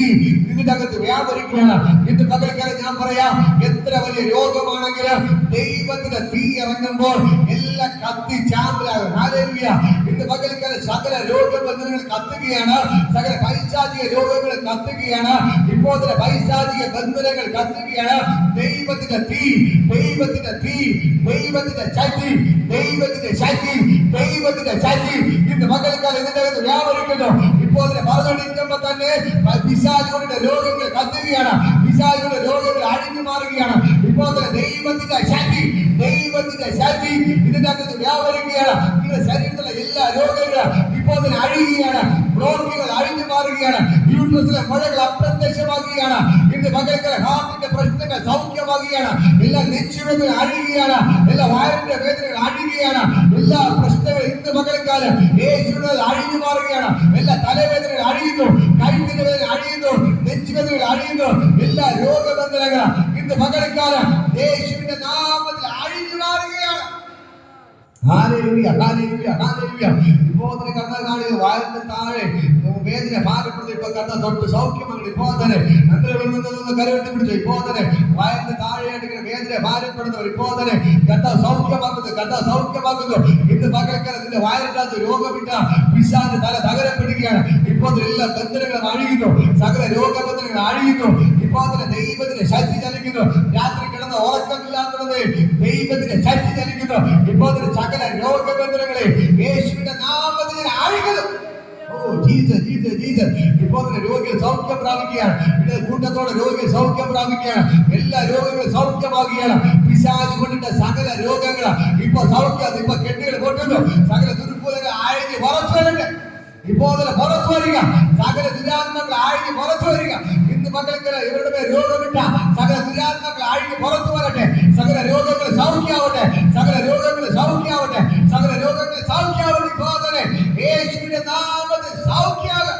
ഇതിന്റെ അകത്ത് വ്യാപരിക്കുകയാണ്. ഇന്ന് പകൽക്കാലം ഞാൻ പറയാം, എത്ര വലിയ രോഗമാണെങ്കിലും ദൈവത്തിന്റെ തീ ഇറങ്ങുമ്പോൾ എല്ലാം കത്തി ചാമ്പലാകും. ഹല്ലേലൂയ. ഇന്ന് പകൽക്കാലം സകല രോഗബന്ധനങ്ങൾ കത്തുകയാണ്, സകല പൈശാചിക രോഗങ്ങൾ കത്തുകയാണ്, ഇപ്പോൾ തന്നെ പൈശാചിക ബന്ധനങ്ങൾ കത്തുകയാണ്. ദൈവത്തിന്റെ തീ, ദൈവത്തിന്റെ തീ, ദൈവത്തിന്റെ ശക്തി, ദൈവത്തിന്റെ ശക്തി, ദൈവത്തിന്റെ ശക്തി ഇന്ന് പകൽക്കാലം ഇതിന്റെ അകത്ത് വ്യാപരിക്കുന്നു. ഇപ്പോൾ തന്നെ പറഞ്ഞോണ്ടിരിക്കുമ്പോ തന്നെ പിശാചുകളുടെ രോഗങ്ങൾ കത്തുകയാണ്, പിശാചുകളുടെ രോഗങ്ങൾ അഴിഞ്ഞു മാറുകയാണ്. ഇപ്പോൾ തന്നെ ദൈവത്തിന്റെ ശക്തി, ദൈവത്തിന്റെ ശക്തി ഇതിന്റെ അകത്ത് വ്യാപരിക്കുകയാണ്. നിങ്ങളുടെ ശരീരത്തിലെ എല്ലാ രോഗങ്ങളും ഇപ്പോൾ തന്നെ അഴിയുകയാണ്. ബ്ലോക്കുകൾ അഴിഞ്ഞു മാറുകയാണ്. യൂട്രസിലെ മുഴകൾ അപ്രത്യക്ഷമാകുകയാണ്. ഇന്ന് പകൽക്കാലം ഹാർട്ടിന്റെ പ്രശ്നങ്ങൾ സൗഖ്യമാകുകയാണ്. എല്ലാ നെഞ്ചുവേദന അഴിയുകയാണ്, എല്ലാ വയറിന്റെ വേദനകൾ അഴിയുകയാണ്. എല്ലാ പ്രശ്നങ്ങളും ഇന്ന് പകൽക്കാലം യേശുവിനെ അഴിഞ്ഞു മാറുകയാണ്. എല്ലാ തലവേദനകൾ അഴിയുന്നു, കഴുത്തിന്റെ വേദന അഴിയുന്നു, നെഞ്ചുവേദനകൾ അഴിയുന്നു. എല്ലാ രോഗബന്ധനങ്ങളും ഇന്ന് പകൽക്കാലം യേശുവിന്റെ നാമത്തിൽ അഴിഞ്ഞു മാറുകയാണ്. ഹല്ലേലൂയ. ഹല്ലേലൂയ. ഹല്ലേലൂയ. ഇപ്പോൾ തന്നെ കർത്താവ് കാണുക, വയറിന്റെ താഴെ വേദന ഭാരപ്പെടുന്നു. ഇപ്പൊ കർത്താവ് തൊട്ട് സൗഖ്യമാണ്. ഇപ്പോൾ തന്നെ അങ്ങനെ നിന്ന് കരുവെട്ടി പിടിച്ചു. ഇപ്പോൾ തന്നെ വയറിന്റെ താഴെയായിട്ട് ഇങ്ങനെ വേദന ഭാരപ്പെടുന്നവർ ഇപ്പോൾ തന്നെ കർത്താവ് സൗഖ്യമാക്കുന്നു, കർത്താവ് സൗഖ്യമാക്കുന്നു. ഇന്ന് പകൽക്കാലം നിന്റെ വയറിനകത്ത് രോഗമിട്ട പിശാചിന്റെ തല തകരപ്പെടുകയാണ്. ഇപ്പോൾ എല്ലാ ബന്ധനങ്ങളും അഴിയുന്നു, സകല രോഗബന്ധനങ്ങൾ അഴിയുന്നു. ഇപ്പോൾ തന്നെ ദൈവത്തിന്റെ ശക്തി ചലിക്കുന്നു. രാത്രി കിടന്ന ഉറക്കമില്ലാത്തത് ദൈവത്തിന്റെ ശക്തി ചലിക്കുന്നു. ഇപ്പോൾ തന്നെ സകല രോഗബന്ധനങ്ങളെ യേശുവിന്റെ നാമത്തിൽ അഴിക്കുന്നു. ഇപ്പോൾ തന്നെ രോഗികൾ സൗഖ്യം പ്രാപിക്കുകയാണ്. കൂട്ടത്തോടെ രോഗികൾ സൗഖ്യം പ്രാപിക്കുകയാണ്. എല്ലാ രോഗങ്ങളും സൗഖ്യമാകുകയാണ്. പിശാച് കൊണ്ടിട്ട സകല രോഗങ്ങൾ ഇപ്പൊ സൗഖ്യം. ഇപ്പൊ കെട്ടുകൾ പൊട്ടുന്നു, സകല ദുർഭൂതങ്ങൾ അഴിഞ്ഞ് പുറത്തു വരട്ടെ. ഇപ്പോൾ തന്നെ പുറത്തു വരിക, സകല ദുരാത്മകൾ അഴിഞ്ഞ് പുറത്തു വരിക. ഇന്ന് മക്കൾക്ക് ഇവരുടെ പേര് രോഗമിട്ട സകല ദുരാത്മകൾ അഴിഞ്ഞ് പുറത്തു വരട്ടെ. സകല രോഗങ്ങൾ സൗഖ്യമാവട്ടെ, സകല രോഗങ്ങൾ സൗഖ്യമാവട്ടെ, സകല രോഗങ്ങൾ സൗഖ്യമാവട്ടെ. ഇപ്പോൾ തന്നെ യേശുവിന്റെ നാമത്തിൽ സൗഖ്യമാകും.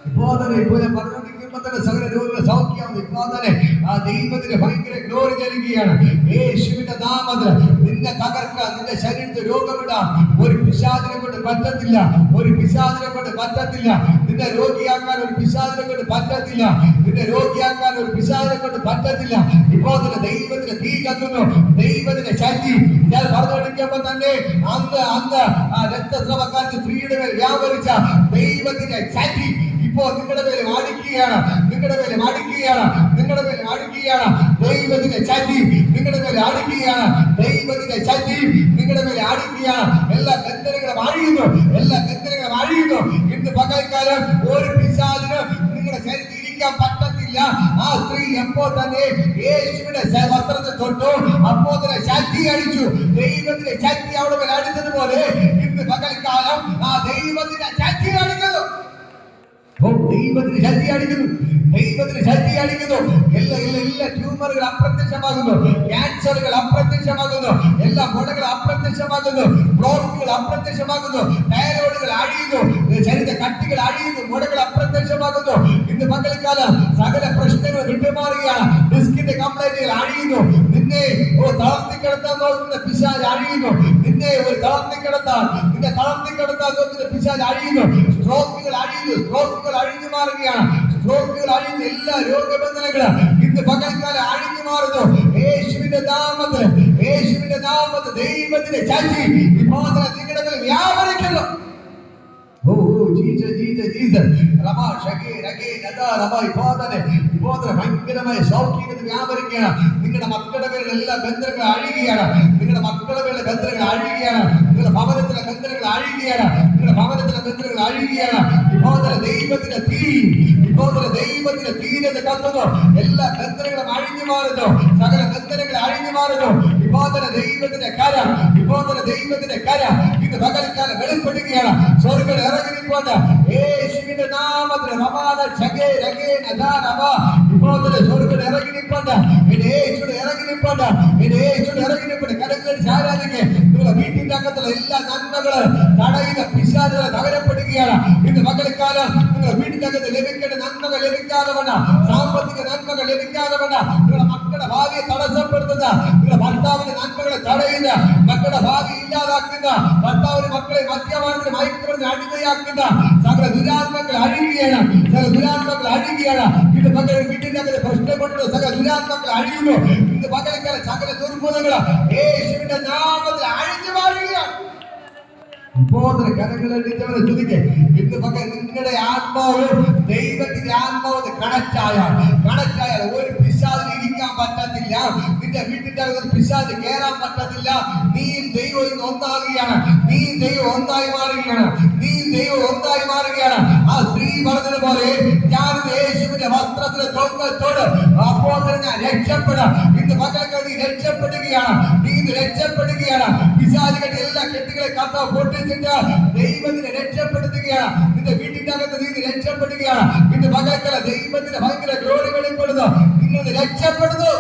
ഇപ്പോൾ തന്നെ ഇപ്പോൾ പറഞ്ഞുകൊണ്ടിരിക്കുമ്പോൾ തന്നെ സകല രോഗങ്ങൾ സൗഖ്യമാവുന്നു. ഇപ്പോൾ തന്നെ ആ ദൈവത്തിന്റെ ഭയങ്കര ഗ്ലോറി നൽകുകയാണ്. യേശുവിന്റെ നാമത്തിൽ നിന്നെ തകർക്കാൻ, നിന്റെ ശരീരത്തിൽ രോഗമിടാൻ ഒരു പിശാചിനെ കൊണ്ട് പറ്റത്തില്ല. ഒരു പിശാചിനെ കൊണ്ട് പറ്റത്തില്ല. നിന്നെ രോഗിയാക്കാൻ ഒരു പിശാചിനെ കൊണ്ട് പറ്റത്തില്ല. നിന്നെ രോഗിയാക്കാൻ ഒരു പിശാചിനെ കൊണ്ട് പറ്റത്തില്ല. ഇപ്പോൾ തന്നെ ദൈവത്തിന്റെ തീ കത്തുന്നു, ദൈവത്തിന്റെ ശക്തി. ഞാൻ പറഞ്ഞെടുക്കുമ്പോൾ തന്നെ അന്ന് രക്തസ്രവക്കാരന്റെ സ്ത്രീയുടെ മേൽ വ്യാപരിച്ച ദൈവത്തിന്റെ ശക്തി ഇപ്പോൾ നിങ്ങളുടെ മേലെ അടിക്കുകയാണ്, നിങ്ങളുടെ മേലെ അടിക്കുകയാണ്, നിങ്ങളുടെ മേലെ അടിക്കുകയാണ്. ദൈവത്തിന്റെ ശക്തി നിങ്ങളുടെ മേലെ അടിക്കുകയാണ്, ദൈവത്തിന്റെ ശക്തി നിങ്ങളുടെ മേലെ അടിക്കുകയാണ്. എല്ലാ ബന്ധനങ്ങളും അഴിയുന്നു, എല്ലാ ബന്ധനങ്ങളും അഴിയുന്നു. ഇന്ന് പകൽക്കാലം ഒരു പിശാചിന് നിങ്ങളുടെ ശരീരത്തിൽ ഇരിക്കാൻ പറ്റത്തില്ല. ആ സ്ത്രീ എപ്പോൾ തന്നെ യേശുവിന്റെ വസ്ത്രത്തെ തൊട്ടു, അപ്പോൾ തന്നെ ശക്തി അടിച്ചു. ദൈവത്തിന്റെ ശക്തി അവിടെ മേലെ അടിച്ചതുപോലെ ഇന്ന് പകൽക്കാലം ആ ദൈവത്തിന്റെ ശക്തി അടിക്കുന്നു. ദൈവത്തിന് ശക്തി അടിക്കുന്നു, ദൈവത്തിന് ശക്തി അടിക്കുന്നു. എല്ലാ ട്യൂമറുകൾ അപ്രത്യക്ഷമാകുന്നു, ക്യാൻസറുകൾ അപ്രത്യക്ഷമാകുന്നു, എല്ലാ മുഴകൾ അപ്രത്യക്ഷമാകുന്നു, ബ്ലോക്കുകൾ അപ്രത്യക്ഷമാകുന്നു, തൈറോയിഡുകൾ അഴിയുന്നു, ശരീര കട്ടികൾ അഴിയുന്നു, മുഴകൾ അപ്രത്യക്ഷമാകുന്നു. ഇന്ന് പകൽക്കാലം സകല പ്രശ്നങ്ങൾ വിട്ടുമാറുകയാണ്. ഡിസ്കിന്റെ കംപ്ലൈന്റുകൾ അഴിയുന്നു. നിന്നെ തളർത്തിക്കിടത്താൻ നോക്കുന്ന പിശാച് അഴിയുന്നു. നിന്നെ തളർത്തിക്കിടത്താൻ നോക്കുന്ന പിശാച് അഴിയുന്നു. സ്ട്രോക്കുകൾ അഴിയുന്നു, സ്ട്രോക്കുകൾ അഴിഞ്ഞു മാറുകയാണ്. സ്ട്രോക്കുകൾ അഴിയുന്ന എല്ലാ രോഗബന്ധനങ്ങളും ഇന്ന് പകൽക്കാലം അഴിഞ്ഞു മാറുന്നു. യേശുവിന്റെ നാമത്തിൽ, യേശുവിന്റെ നാമത്തിൽ ദൈവത്തിന്റെ ശക്തി ഇപ്പോൾ നിങ്ങളുടെ മേൽ വ്യാപരിക്കുന്നു. ഭയങ്കരമായ സൗഖ്യം വ്യാപരിക്കുകയാണ്. നിങ്ങളുടെ മക്കളുടെ പേരിൽ എല്ലാ ബന്ധനങ്ങളും അഴിയുകയാണ്. നിങ്ങളുടെ മക്കളുടെ പേരിലെ ബന്ധനങ്ങൾ അഴിയുകയാണ്. നിങ്ങളുടെ ഭവനത്തിലെ ബന്ധനങ്ങൾ അഴിയുകയാണ്. നിങ്ങളുടെ ഭവനത്തിലെ ബന്ധനങ്ങൾ അഴിയുകയാണ്. ഇപ്പോൾ ദൈവത്തിന്റെ തീ, ഇപ്പോൾ ദൈവത്തിന്റെ തീരത്ത് കത്തുന്നു. എല്ലാ ബന്ധനങ്ങളും അഴിഞ്ഞു മാറുന്നു, സകല ബന്ധനങ്ങൾ അഴിഞ്ഞു മാറുന്നു. ഇപ്പോൾ ദൈവത്തിന്റെ കര, ഇപ്പോൾ ദൈവത്തിന്റെ കര ഇന്ന് പകൽക്കാലം വെളിപ്പെടുകയാണ്. സ്വർഗ്ഗം ഇറങ്ങി നിൽപ്പുണ്ട് യേശുവിന്റെ നാമത്തിൽ. ഇപ്പോൾ സ്വർഗ്ഗം ഇറങ്ങി നിൽപ്പുണ്ട്, യേശുവിടെ ഇറങ്ങി നിൽപ്പുണ്ട്, യേശുവിടെ ഇറങ്ങി നിൽപ്പുണ്ട്. കരങ്ങളടിച്ച് ആരാധിക്ക്. നിങ്ങളുടെ വീട്ടിന്റെ അകത്തുള്ള എല്ലാ നന്മകള് തടയുന്ന പിശാചുകളെ തകരപ്പെടുകയാണ്. ഇന്ന് പകൽക്കാലം നിങ്ങളുടെ വീട്ടിന്റെ അകത്ത് ലഭിക്കേണ്ട നന്മകൾ ലഭിക്കാതെ വേണ്ട, സാമ്പത്തിക നന്മകൾ ലഭിക്കാതെ വേണ്ട, നിങ്ങളുടെ മക്കളുടെ ഭാവിയെ തടസ്സപ്പെടുത്തുന്ന, നിങ്ങളുടെ ഭർത്താവിന്റെ നന്മകളെ തടയുന്ന, മക്കളുടെ ഭാവി ഇല്ലാതാക്കുന്ന, ഭർത്താവിന് മക്കളെ മദ്യപാനത്തിന് മയക്കുമരുന്നിന് അടിമയാക്കുന്ന സകല ദുരാത്മകൾ അഴിയുകയാണ്, സകല ദുരാത്മകൾ അഴിയുകയാണ്. ഇന്ന് പകൽ വീട്ടിന്റെ അകത്ത് പ്രശ്നം കൊണ്ടുള്ള സകല ദുരാത്മകൾ അഴിയുന്നു. ഇന്ന് പകൽക്കാലം സകല ദുർബലങ്ങൾ യേശുവിന്റെ നാമത്തിൽ അഴിഞ്ഞു മാറുകയാണ്. ഇപ്പോൾ കരങ്ങളെടുത്തവരെ സ്തുതിക്ക്. ഇന്ന് പകൽ നിങ്ങളുടെ ആത്മാവ് ദൈവത്തിന്റെ ആത്മാവ് കണക്റ്റായാൽ ഒരു പിശാചിന് ഇരിക്കാൻ പറ്റത്തില്ല. നിന്റെ വീട്ടിന്റെ അകത്ത് പിശാച് കയറാൻ പറ്റത്തില്ല. നീയും ദൈവം ഒന്നാകുകയാണ്, നീ ദൈവം ഒന്നായി മാറുകയാണ്, നീ ദൈവം ഒന്നായി മാറുകയാണ്. ആ സ്ത്രീ പറഞ്ഞതുപോലെ ഞാൻ യേശുവിന്റെ വസ്ത്രത്തിലെ തൊങ്ങത്തോട് അപ്പോൾ ഞാൻ രക്ഷപ്പെടാം. ഇന്ന് പകലൊക്കെ നീ രക്ഷപ്പെടുകയാണ്, നീ രക്ഷപ്പെടുകയാണ്. പിശാചുകളുടെ എല്ലാ കെട്ടുകളെ കത്ത പൊട്ടിച്ചിട്ട് ദൈവത്തിനെ രക്ഷപ്പെടുത്തുകയാണ്. നിന്റെ വീട്ടിന്റെ അകത്ത് നീ രക്ഷപ്പെടുകയാണ്. ഇന്ന് പകൽക്കല ദൈവത്തിന്റെ ഭയങ്കര ഗ്ലോറി വെളിപ്പെടുന്നു. നിങ്ങൾ രക്ഷപ്പെടുന്നു.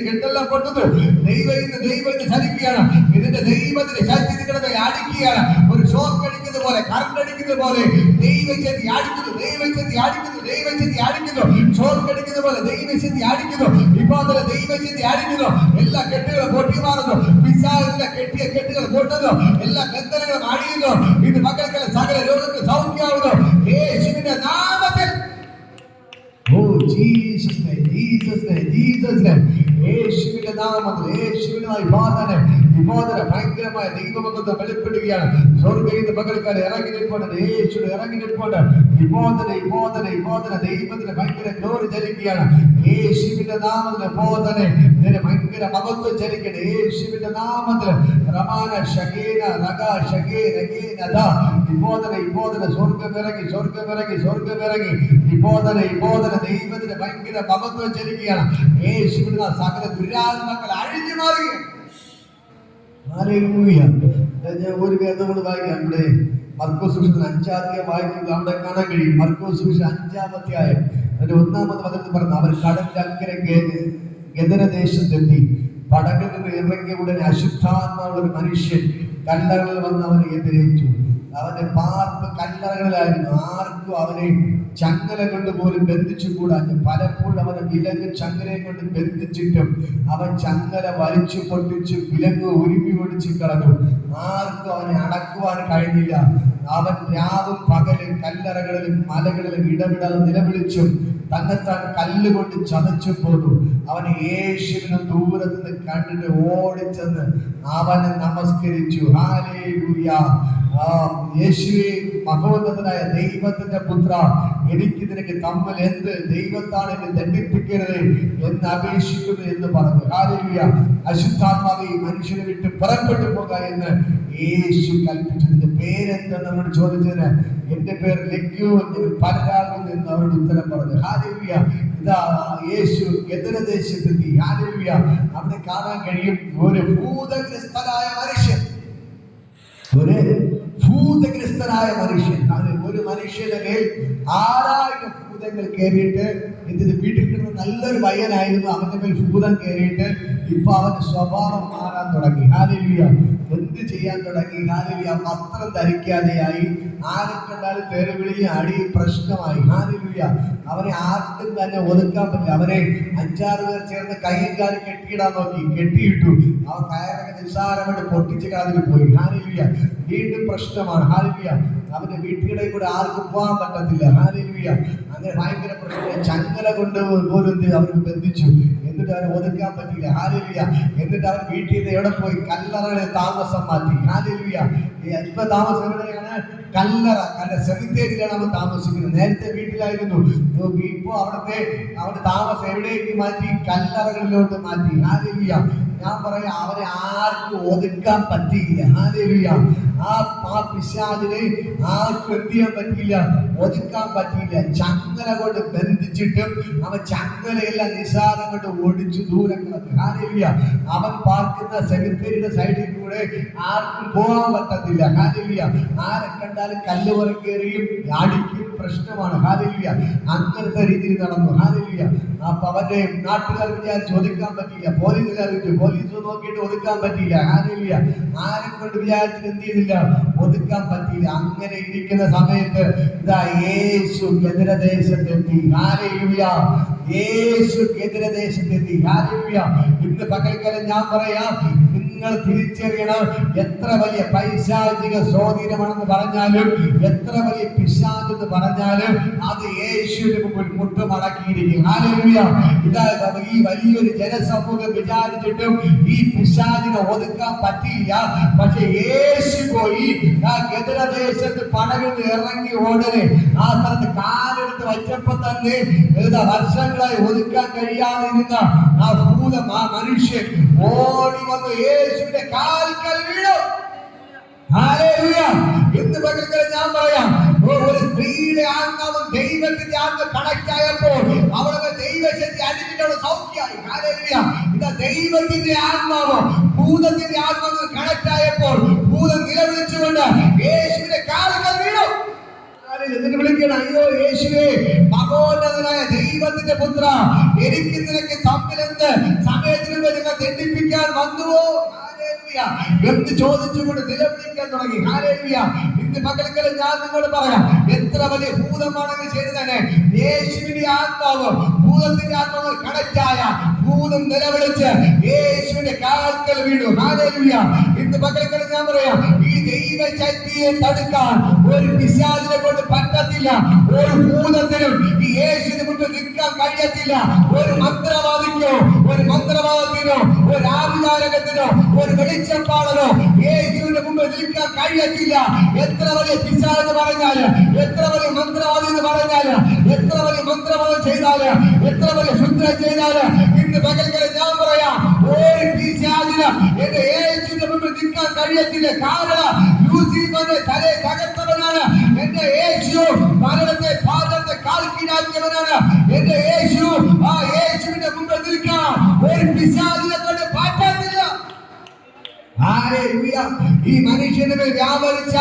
കെട്ടെല്ലാം പൊട്ടുന്നു. ദൈവം ചലിക്കുകയാണ്. ഇതിന്റെ ദൈവത്തിന്റെ ശക്തി നിങ്ങളുടെ മേൽ അടിക്കുകയാണ്. ഒരു ഷോക്ക് അടിക്കുന്ന പോലെ, കറണ്ട് അടിക്കുന്ന പോലെ ദൈവശക്തി അടിക്കുന്നു, ദൈവശക്തി അടിക്കുന്നു, ദൈവശക്തി അടിക്കുന്നു. ഷോക്ക് അടിക്കുന്ന പോലെ ദൈവശക്തി അടിക്കുന്നു. ഇപ്പോൾ ദൈവശക്തി അടിക്കുന്നു. എല്ലാ കെട്ടുകളും പൊട്ടി മാറുന്നു. പിശാചിന്റെ കെട്ടിയ കെട്ടുകൾ പൊട്ടുന്നു. എല്ലാ ബന്ധനങ്ങളും അഴിയുന്നു. ഇത് മക്കൾക്കുള്ള സകല രോഗങ്ങൾ സൗഖ്യമാവുന്നു യേശുവിന്റെ നാമത്തിൽ. Jesus name, Jesus name, Jesus name. യേശുവിന്റെ നാമത്തിൽ, യേശുവിന്റെ ഭയങ്കരമായ ദൈവമത്വം വെളിപ്പെടുകയാണ്. സ്വർഗ്ഗീയ പകൽക്കാരെ ഇറങ്ങി നിൽപ്പുണ്ട്, യേശുവിടെ ഇറങ്ങി നിൽപ്പുണ്ട്. ഇപ്പോൾ തന്നെ ദൈവത്തിന് ഭയങ്കര ഗ്ലോറി ചലിക്കുകയാണ്. യേശുവിന്റെ നാമത്തിൽ ഇപ്പോൾ തന്നെ ഭയങ്കര മഹത്വം ചലിക്കട്ടെ. യേശുവിന്റെ നാമത്തിൽ റമാന ഷകേന റഗ ഷകേ രഗേന ദ. ഇപ്പോൾ തന്നെ സ്വർഗ്ഗമിറങ്ങി. ഇപ്പോൾ തന്നെ ദൈവത്തിന്റെ ഭയങ്കര മഹത്വം ചലിക്കുകയാണ്. യേശുവിന്റെ സകല ദുരാത്മാക്കൾ അഴിഞ്ഞു മാറുകയാണ്. ഒരു വേദം കൂടെ വായിക്കാം. നമ്മുടെ മർക്കോസ് സുവിശേഷം 5-ാം അധ്യായം വായിക്കുക. അവിടെ കാണാൻ കഴിയും. മർക്കോസ് സുവിശേഷം 5-ാം അധ്യായം അതിന്റെ 1-ാമത്തെ വചനത്തിൽ പറഞ്ഞു, അവർ കടലിന്റെ അക്കരെ ഗദരദേശത്തെത്തി. പടകിൽ നിന്ന് ഇറങ്ങിയ ഉടനെ അശുദ്ധാത്മാവുള്ള ഒരു മനുഷ്യൻ കല്ലറയിൽ വന്ന് അവരെ എതിരേറ്റു. അവന്റെ പാർപ്പ് കല്ലറകളിലായിരുന്നു. ആർക്കും അവനെ ചങ്ങല കൊണ്ട് പോലും ബന്ധിച്ചുകൂടാഞ്ഞു. പലപ്പോഴും അവനെ വിലങ്ങ് ചങ്ങലയെ കൊണ്ട് ബന്ധിച്ചിട്ടും അവൻ ചങ്ങല വലിച്ചു പൊട്ടിച്ച് വിലങ്ങ് ഉരുമി ഒടിച്ച് കളഞ്ഞു. ആർക്കും അവനെ അടക്കുവാൻ കഴിഞ്ഞില്ല. അവൻ രാവും പകലും കല്ലറകളിലും മലകളിലും ഇടവിടാതെ നിലവിളിച്ചും തന്നെത്താൻ കല്ലുകൊണ്ട് ചതച്ചു പോന്നു. അവൻ യേശുവിനെ ദൂരത്ത് നിന്ന് കണ്ടിട്ട് ഓടിച്ചെന്ന് അവനെ നമസ്കരിച്ചു. ഹല്ലേലൂയ. യേശുവേ, മഹോന്നതനായ ദൈവത്തിന്റെ പുത്ര, എനിക്ക് നിനക്ക് തമ്മിൽ എന്ത്? ദൈവത്താണ് എന്നെ ദണ്ഡിപ്പിക്കരുത് എന്ന് അപേക്ഷിക്കുന്നു എന്ന് പറഞ്ഞു. ഹല്ലേലൂയ. അശുദ്ധാത്മാവേ, മനുഷ്യനെ വിട്ട് പുറപ്പെട്ടു പോക എന്ന് യേശു കൽപ്പിച്ചു. നിന്റെ പേരെന്തെന്ന് അവരോട് ചോദിച്ചതിന് എന്റെ പേര് ലഗ്യോ, പലരാകുന്നു എന്ന് അവരോട് ഉത്തരം പറഞ്ഞു. ഹല്ലേലൂയ. ഇതാ യേശു ഗദരദേശത്തെത്തി. ഹല്ലേലൂയ. അവിടെ കാണാൻ കഴിയും ഒരു ഭൂതഗ്രസ്തനായ മനുഷ്യൻ. ഒരു ഭൂതഗ്രസ്തനായ മനുഷ്യൻ. ഒരു മനുഷ്യന്റെ മേൽ 6000 ഭൂതങ്ങൾ കയറിയിട്ട്, ഇതിന് വീട്ടിൽ കിടന്ന നല്ലൊരു പയ്യനായിരുന്നു, അവന്റെ മേൽ ഭൂതം കയറിയിട്ട് ഇപ്പൊ അവന്റെ സ്വഭാവം മാറാൻ തുടങ്ങി. ഹല്ലേലൂയ. എന്ത് ചെയ്യാൻ തുടങ്ങി? ഹല്ലേലൂയ. വസ്ത്രം ധരിക്കാതെയായി. ആരെ കണ്ടാലും തെരുവിളിയും അടിയും പ്രശ്നമായി. ഹല്ലേലൂയ. അവനെ ആർക്കും തന്നെ ഒതുക്കാൻ പറ്റില്ല. അവനെ 5-6 പേർ ചേർന്ന് കൈയും കാലും കെട്ടിയിടാൻ നോക്കി, കെട്ടിയിട്ടു. അവൻ കയറൊക്കെ നിസ്സാരമായിട്ട് പൊട്ടിച്ച് കളഞ്ഞിട്ട് പോയി. ഹല്ലേലൂയ. വീണ്ടും പ്രശ്നമാണ്. ഹല്ലേലൂയ. അവന്റെ വീട്ടിലിടയിൽ കൂടെ ആർക്കും പോകാൻ പറ്റത്തില്ല. ഹല്ലേലൂയ. അങ്ങനെ ഭയങ്കര പ്രശ്നം. ചങ്ങല കൊണ്ട് പോലും അവർക്ക് ബന്ധിച്ചു. എന്നിട്ട് അവനെ ഒതുക്കാൻ പറ്റില്ല. ഹല്ലേലൂയ. എന്നിട്ട് അവൻ വീട്ടിൽ നിന്ന് എവിടെ പോയി? കല്ലറകളിൽ താമസം മാറ്റി. ഹല്ലേലൂയ. ഇപ്പൊ താമസം എവിടെയാണ്? കല്ലറ സെമിത്തേരിയിലാണ് അവൻ താമസിക്കുന്നത്. നേരത്തെ വീട്ടിലായിരുന്നു. ഇപ്പൊ അവന്റെ താമസം എവിടേക്ക് മാറ്റി? കല്ലറകളിലോട്ട് മാറ്റി. ഹല്ലേലൂയ. ഞാൻ പറയാം, അവനെ ആർക്കും ഒതുക്കാൻ പറ്റിയില്ല. ഹല്ലേലൂയ. ആ പിശാചിനെ ആർക്കും എന്ത് ചെയ്യാൻ പറ്റിയില്ല? ഒതുക്കാൻ പറ്റിയില്ല. ചങ്ങല കൊണ്ട് ബന്ധിച്ചിട്ടും അവൻ ചങ്ങലയെല്ലാം നിസാരം കൊണ്ട് ഓടിച്ചു ദൂരം കളഞ്ഞു. ഹല്ലേലൂയ. അവൻ പാർക്കുന്ന സെമിത്തേരിയുടെ സൈഡിൽ കൂടെ ആർക്കും പോകാൻ പറ്റത്തില്ല. ഹല്ലേലൂയ. ആരെ കണ്ടാലും കല്ല് പുറക്കേറിയും അടിക്കും, പ്രശ്നമാണ്. ഹല്ലേലൂയ. അങ്ങനത്തെ രീതിയിൽ നടന്നു. ഹല്ലേലൂയ. അപ്പൊ അവന്റെ നാട്ടുകാർ വിചാരിച്ച് ഒതുക്കാൻ പറ്റിയില്ല. പോലീസുകാർ പോലീസ് നോക്കിയിട്ട് ഒതുക്കാൻ പറ്റിയില്ല. ഹല്ലേലൂയ. ആരെ കൊണ്ട് വിചാരിച്ചിട്ട് എന്ത് ചെയ്തില്ല? ഒതുക്കാൻ പറ്റിയില്ല. അങ്ങനെ ഇരിക്കുന്ന സമയത്ത് ഇതാ യേശു ഗദരദേശത്തെത്തി. ഹല്ലേലൂയ. യേശു ഗദരദേശത്തെത്തി. ഹല്ലേലൂയ. ഇന്ന് പകൽക്കാലം ഞാൻ പറയാം, നിങ്ങൾ തിരിച്ചറിയണം, എത്ര വലിയ പൈശാചിക സ്വാധീനമാണെന്ന് പറഞ്ഞാലും, എത്ര വലിയ പിശാചെന്ന് പറഞ്ഞാലും, അത് യേശുവിന് മുമ്പിൽ മുട്ടുമടക്കിയിരിക്കും. ഹല്ലേലൂയ. ഇതാ ഈ വലിയൊരു ജനസമൂഹം വിചാരിച്ചിട്ടും ഈ പിശാചിനെ ഒതുക്കാൻ പറ്റിയില്ല. പക്ഷെ യേശു പോയി ആ ഗദരദേശത്ത് പടകിൽ ഇറങ്ങി ഓടനെ ആ സ്ഥലത്ത് കാലെടുത്ത് വച്ചപ്പോ തന്നെ വർഷങ്ങളായി ഒതുക്കാൻ കഴിയാതിരുന്ന ആ ഭൂതം, ആ മനുഷ്യൻ ഓടി വന്ന് യേശുവിന്റെ കാൽക്കൽ വീണു. ഹല്ലേലൂയ. ഇന്ന് പകൽക്കാലം ഞാൻ പറയാം, ഒരു സ്ത്രീയുടെ ആത്മാവും ദൈവത്തിന്റെ ആത്മ കണക്റ്റായപ്പോൾ അവളുടെ ദൈവശക്തി അനുഭവിച്ചവൾ സൗഖ്യമായി. ഹല്ലേലൂയ. ഇതാ ദൈവത്തിന്റെ ആത്മാവ് ഭൂതത്തിന്റെ ആത്മാവ് കണക്റ്റായപ്പോൾ ഭൂതം നിലവിളിച്ചുകൊണ്ട് യേശുവിന്റെ കാൽക്കൽ വീണു. എന്നിട്ട് വിളിക്കണം, അയ്യോ യേശുവേ, മഹോന്നതനായ ദൈവത്തിന്റെ പുത്ര, എനിക്ക് നിനക്ക് തമ്മിലെന്ത്? സമയത്തിന് നിങ്ങൾ ദണ്ഡിപ്പിക്കാൻ വന്നുവോ? എന്ന് ചോദിച്ചുകൊണ്ട് നിലവിളിക്കാൻ തുടങ്ങി. ഹല്ലേലൂയ. ഇന്ന് പകൽക്കാലം ഞാൻ നിങ്ങളോട് പറയാം, എത്ര വലിയ ഭൂതമാണെങ്കിൽ ശരി തന്നെ, യേശുവിന്റെ ആത്മാവ് ഭൂതത്തിന്റെ ആത്മാവ് കണക്റ്റായ ഭൂതം നിലവിളിച്ച് യേശുവിന്റെ കാൽക്കൽ വീണു. ഹല്ലേലൂയ. ഇന്ന് പകൽക്കാലം ഞാൻ പറയാം, ഈ ദൈവശക്തിയെ തടുക്കാൻ ഒരു പിശാചിനെ കൊണ്ട് പറ്റത്തില്ല. ഒരു ഭൂതത്തിനും ഈ യേശുവിന് മുന്നിൽ നിൽക്കാൻ കഴിയത്തില്ല. ഒരു മന്ത്രവാദിക്കോ, ഒരു മന്ത്രവാദത്തിനോ, ഒരു ആഭിചാരകത്തിനോ, ഒരു വെളിച്ചപ്പാടനോ യേശുവിന്റെ മുമ്പിൽ നിൽക്കാൻ കഴിയത്തില്ല. എത്ര വലിയ പിശാചെന്ന് പറഞ്ഞാല്, എത്ര വലിയ മന്ത്രവാദി എന്ന് പറഞ്ഞാല്, എത്ര വലിയ മന്ത്രവാദം ചെയ്താല്, എത്ര വലിയ ശുദ്രം ചെയ്താല്, ഇന്ന് പകൽക്കാലം ഞാൻ പറയാം, ഒരു പിശാചിന് എന്റെ യേശുവിന്റെ മുമ്പിൽ നിൽക്കാൻ കഴിയത്തില്ല. കാരണം ലൂസിഫറിന്റെ തലയെ തകർത്തവനാണ് എന്റെ യേശു. മരണത്തെ പാദത്തെ കാൽക്കീഴാക്കിയവനാണ് എന്റെ യേശു. ആ യേശുവിന്റെ മുമ്പിൽ നിൽക്കാൻ ഒരു പിശാചിനെ കൊണ്ട് പറ്റത്തില്ല. ഹല്ലേലൂയ. ഈ മനുഷ്യന് മേൽ വ്യാപരിച്ച